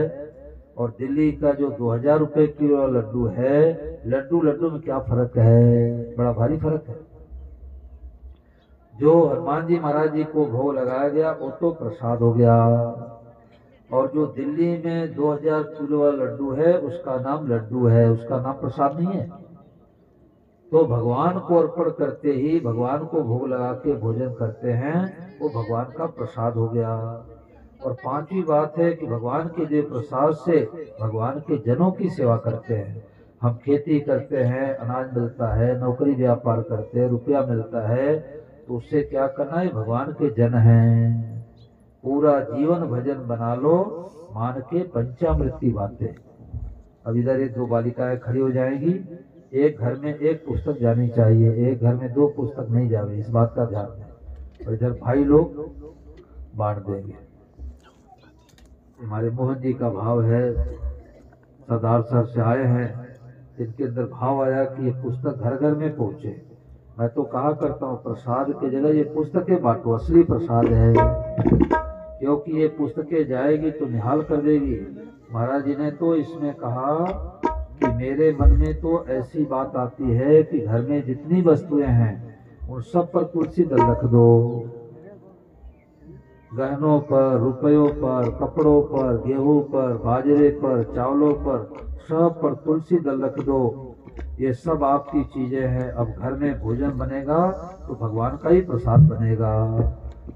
और दिल्ली का जो 2000 रुपए किलो वाला लड्डू है, लड्डू में क्या फर्क है? बड़ा भारी फर्क है। जो हनुमान जी महाराज जी को भोग लगाया गया वो तो प्रसाद हो गया, और जो दिल्ली में 2000 किलो वाला लड्डू है उसका नाम लड्डू है, उसका नाम प्रसाद नहीं है। तो भगवान को अर्पण करते ही, भगवान को भोग लगा के भोजन करते हैं, वो भगवान का प्रसाद हो गया। और पांचवी बात है कि भगवान के दिव्य प्रसाद से भगवान के जनों की सेवा करते हैं। हम खेती करते हैं, अनाज मिलता है, नौकरी व्यापार करते हैं, रुपया मिलता है, तो उससे क्या करना है? भगवान के जन हैं। पूरा जीवन भजन बना लो, मान के पंचामृत की बातें। अब इधर एक 2 बालिकाएं खड़ी हो जाएंगी, एक घर में 1 पुस्तक जानी चाहिए, एक घर में 2 पुस्तक नहीं जावे, इस बात का ध्यान दें। और इधर भाई लोग बांट देंगे। हमारे मोहन जी का भाव है, सरदार सर से आए हैं, इनके अंदर भाव आया कि ये पुस्तक घर घर में पहुंचे। मैं तो कहा करता हूँ, प्रसाद की जगह ये पुस्तकें बांटो, असली प्रसाद है, क्योंकि ये पुस्तकें जाएगी तो निहाल कर देगी। महाराज जी ने तो इसमें कहा कि मेरे मन में तो ऐसी बात आती है कि घर में जितनी वस्तुएं हैं उन सब पर तुलसी दल रख दो, गहनों पर, रुपयों पर, कपड़ों पर, गेहूं पर, बाजरे पर, चावलों पर, सब पर तुलसी दल रख दो। ये सब आपकी चीजें हैं। अब घर में भोजन बनेगा तो भगवान का ही प्रसाद बनेगा।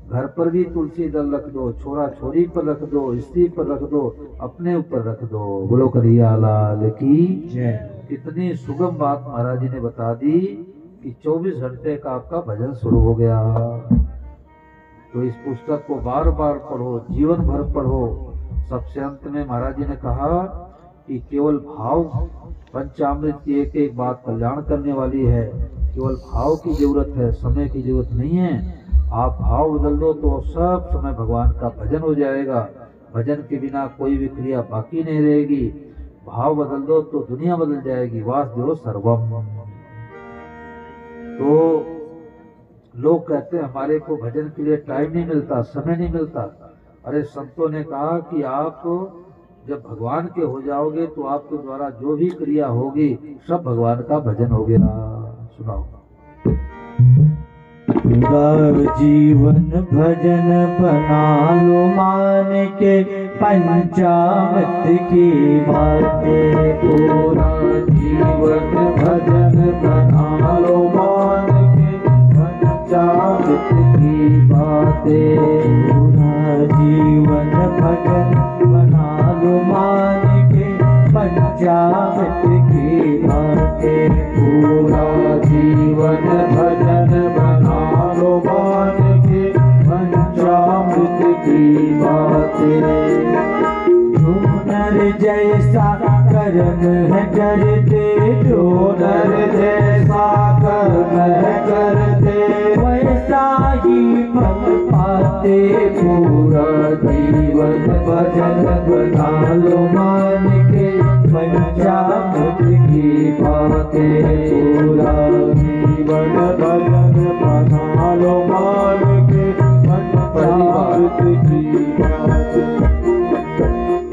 घर पर भी तुलसी दल रख दो, छोरा छोरी पर रख दो, स्त्री पर रख दो, अपने ऊपर रख दो। बोलो करिया लाल की जय। कितनी सुगम बात महाराज जी ने बता दी कि 24 घंटे का आपका भजन शुरू हो गया। तो इस पुस्तक को बार बार पढ़ो, जीवन भर पढ़ो। सबसे अंत में महाराज जी ने कहा कि केवल भाव, पंचामृत की एक एक बात कल्याण करने वाली है, केवल भाव की जरूरत है, समय की जरूरत नहीं है। आप भाव बदल दो तो सब समय भगवान का भजन हो जाएगा। भजन के बिना कोई भी क्रिया बाकी नहीं रहेगी। भाव बदल दो तो दुनिया बदल जाएगी। वासुदेव सर्वम। तो लोग कहते हैं हमारे को भजन के लिए टाइम नहीं मिलता, समय नहीं मिलता। अरे संतों ने कहा कि आप जब भगवान के हो जाओगे तो आपके द्वारा जो भी क्रिया होगी सब भगवान का भजन हो गया। सुनाओ। पूरा जीवन भजन बना लो, मान के पंचामृत की बातें। पूरा जीवन भजन बना लो, मान के पंचामृत की बातें। पूरा जीवन भजन बना लो, मान के पंचामृत की बातें। पूरा जीवन भजन बना लो, मान के पंचामृत की बातें। जो नर जैसा कर्म है करते, जो नर जैसा कर्म है करते, वैसा ही फल पाते। पूरा जीवन भजन बना लो, मान के पंचामृत की बातें। पूरा जीवन भजन बना लो, मान के पंचामृत की बातें।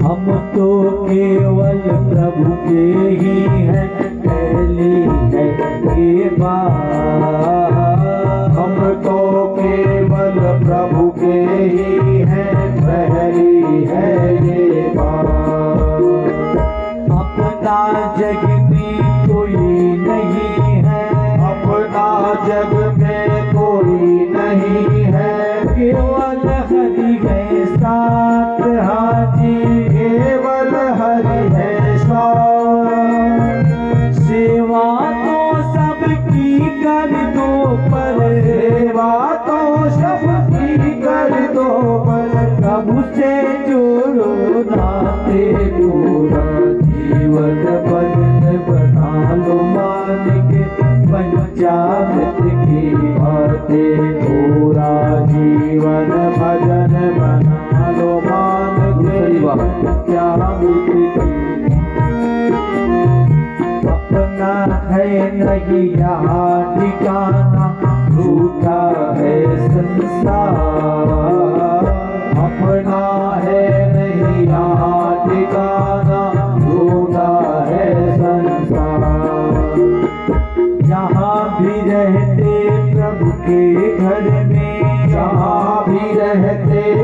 हम तो केवल प्रभु के ही हैं, पहली है ये बात। हम तो केवल प्रभु के ही हैं, पहली है ये बात। अपना जग में कोई नहीं है, अपना जग में कोई नहीं है, केवल हरि है साथ हाजी। केवल हरि है साथ। सेवा तो सबकी कर दो, पर सेवा तो सबकी कर दो, पर प्रभु से जो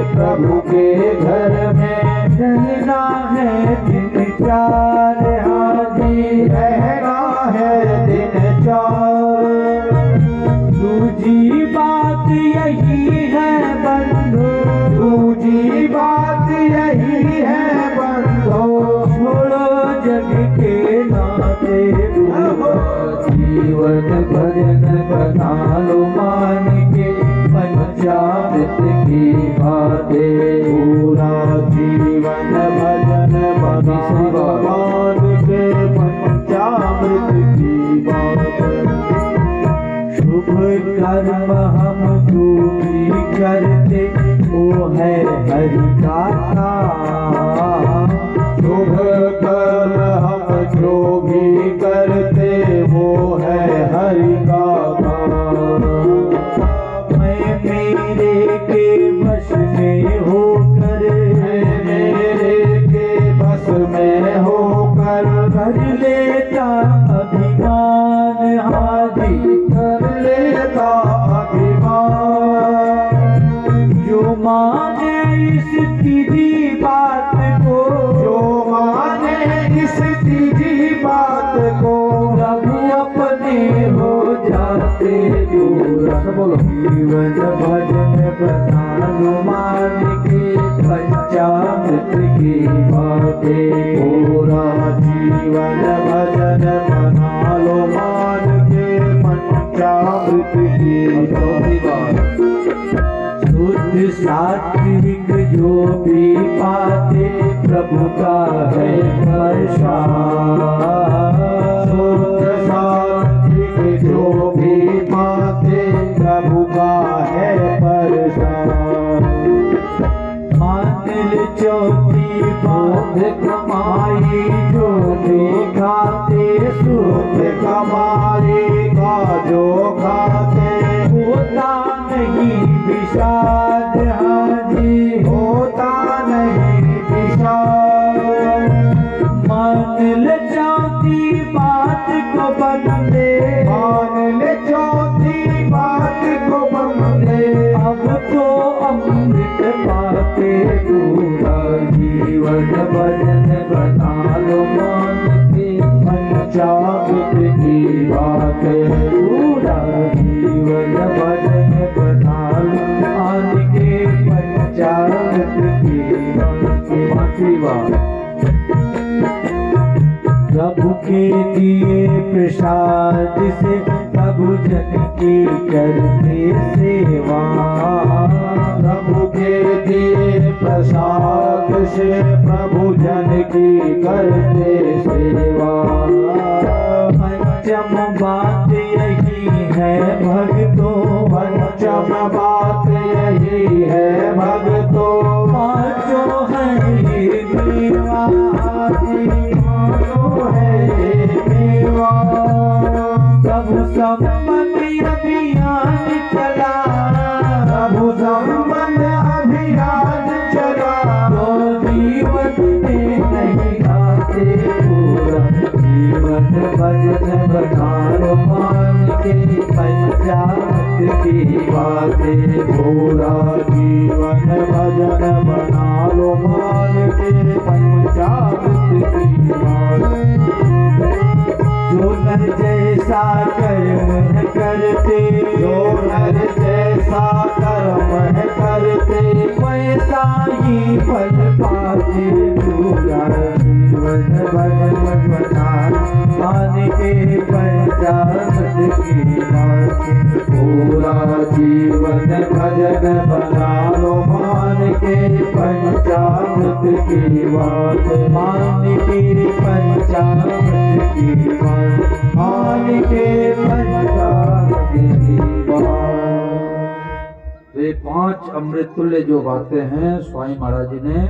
प्रभु के घर में रहना है दिन चार, हाजी रहना है दिन चार। दूजी बात यही है बंधु, दूजी बात यही है बंधु, छोड़ो जग के नाते, जीवन भजन बना लो मान के पंचामृत की बातें, पूरा जीवन भजन बना लो मान के पंचामृत की बातें। शुभ कर्म हम जो भी करते वो है हरि का काम, शुभ कर्म हम जो भी करते वो है हरि का काम। मैं मेरे के बस में होकर, मैं मेरे के बस में होकर कर लेता अभिमान, हाजी कर लेता अभिमान। जो माने इस तीजी बात को, जो माने इस तीजी बात को, प्रभु अपने हो जाते पूरा। बोलो जीवन भजन बना लो मान के पंचामृत की बातें, पूरा जीवन भजन बना लो मान के पंचामृत की बातें। शुद्ध सात्विक जो भी पाते प्रभु का है प्रसाद, शुद्ध सात्विक जो भी पाते प्रभु का है प्रसाद। मान ले चौथी बात कमाई जो भी खाते, शुद्ध कमाई का जो खाते होता नहीं विषाद, हाजी होता नहीं विषाद। मान ले चौथी बात को बंदे, मान ले चौथी बात को बंदे, अब तो अमृत पाते पूरा जीवन भजन बना लो मान के पंचामृत की बातें, पूरा जीवन भजन बना लो मान के पंचामृत की बातें। प्रभु के दिए प्रसाद से प्रभु जन की करते सेवा, प्रभु के दिए प्रसाद से प्रभु जन की करते सेवा। पंचम बात यही है भक्तों, पंचम बात यही है भक्तों, पांचों है मेवा, पांचों है मेवा। प्रभु संबंध अभियान चला, प्रभु संबंध अभियान चला, तो जीवन में नहीं गाते पूरा जीवन भजन बना लो मान के पंचामृत की बातें, पूरा जीवन भजन बना लो मान के पंचामृत की बातें। जो नर जैसा कर्म है करते, जो नर जैसा कर्म है करते, वैसा ही फल पाते पूरा जीवन भजन बना मान के पंचामृत की बातें, पूरा जीवन भजन बना लो मान के पंचामृत की बातें, मान के पंचामृत की बातें, मान के पंचामृत की बातें। ये 5 अमृत तुल्य जो बातें हैं स्वामी महाराज जी ने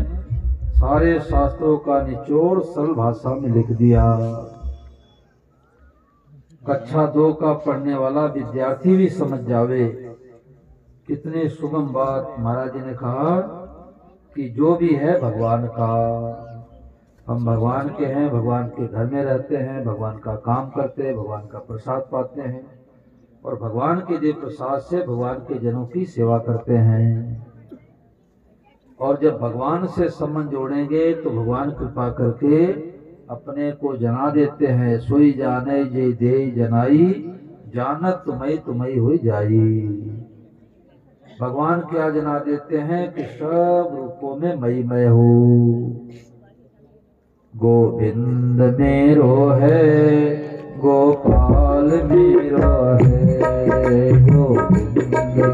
सारे शास्त्रों का निचोड़ सरल भाषा में लिख दिया। कक्षा 2 का पढ़ने वाला विद्यार्थी भी समझ जावे। कितने सुगम बात महाराज जी ने कहा कि जो भी है भगवान का, हम भगवान के हैं, भगवान के घर में रहते हैं, भगवान का काम करते हैं, भगवान का प्रसाद पाते हैं और भगवान के दिव्य प्रसाद से भगवान के जनों की सेवा करते हैं। और जब भगवान से संबंध जोड़ेंगे तो भगवान कृपा करके अपने को जना देते हैं। सोई जाने जे दे जनाई, जानत तुम्हें हो जाई। भगवान क्या जना देते हैं कि सब रूपों में मई हो। गोविंद मेरो है, गोपाल मेरो है, गोविंद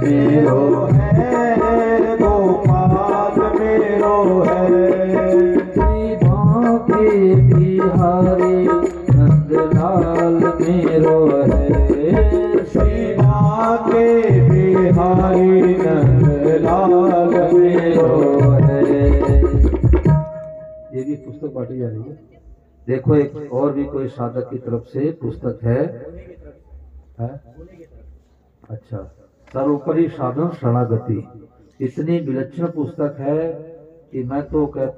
मेरो है, गोपाल मेरो है। श्री बांके बिहारी नंदलाल मेरो है, श्री बांके बिहारी नंदलाल मेरो है। ये भी पुस्तक बांटी जा रही है। देखो एक और भी कोई साधक की तरफ से पुस्तक है? अच्छा, सर्वोपरि साधन शरणागति। इतनी विलक्षण पुस्तक है कि मैं तो कहता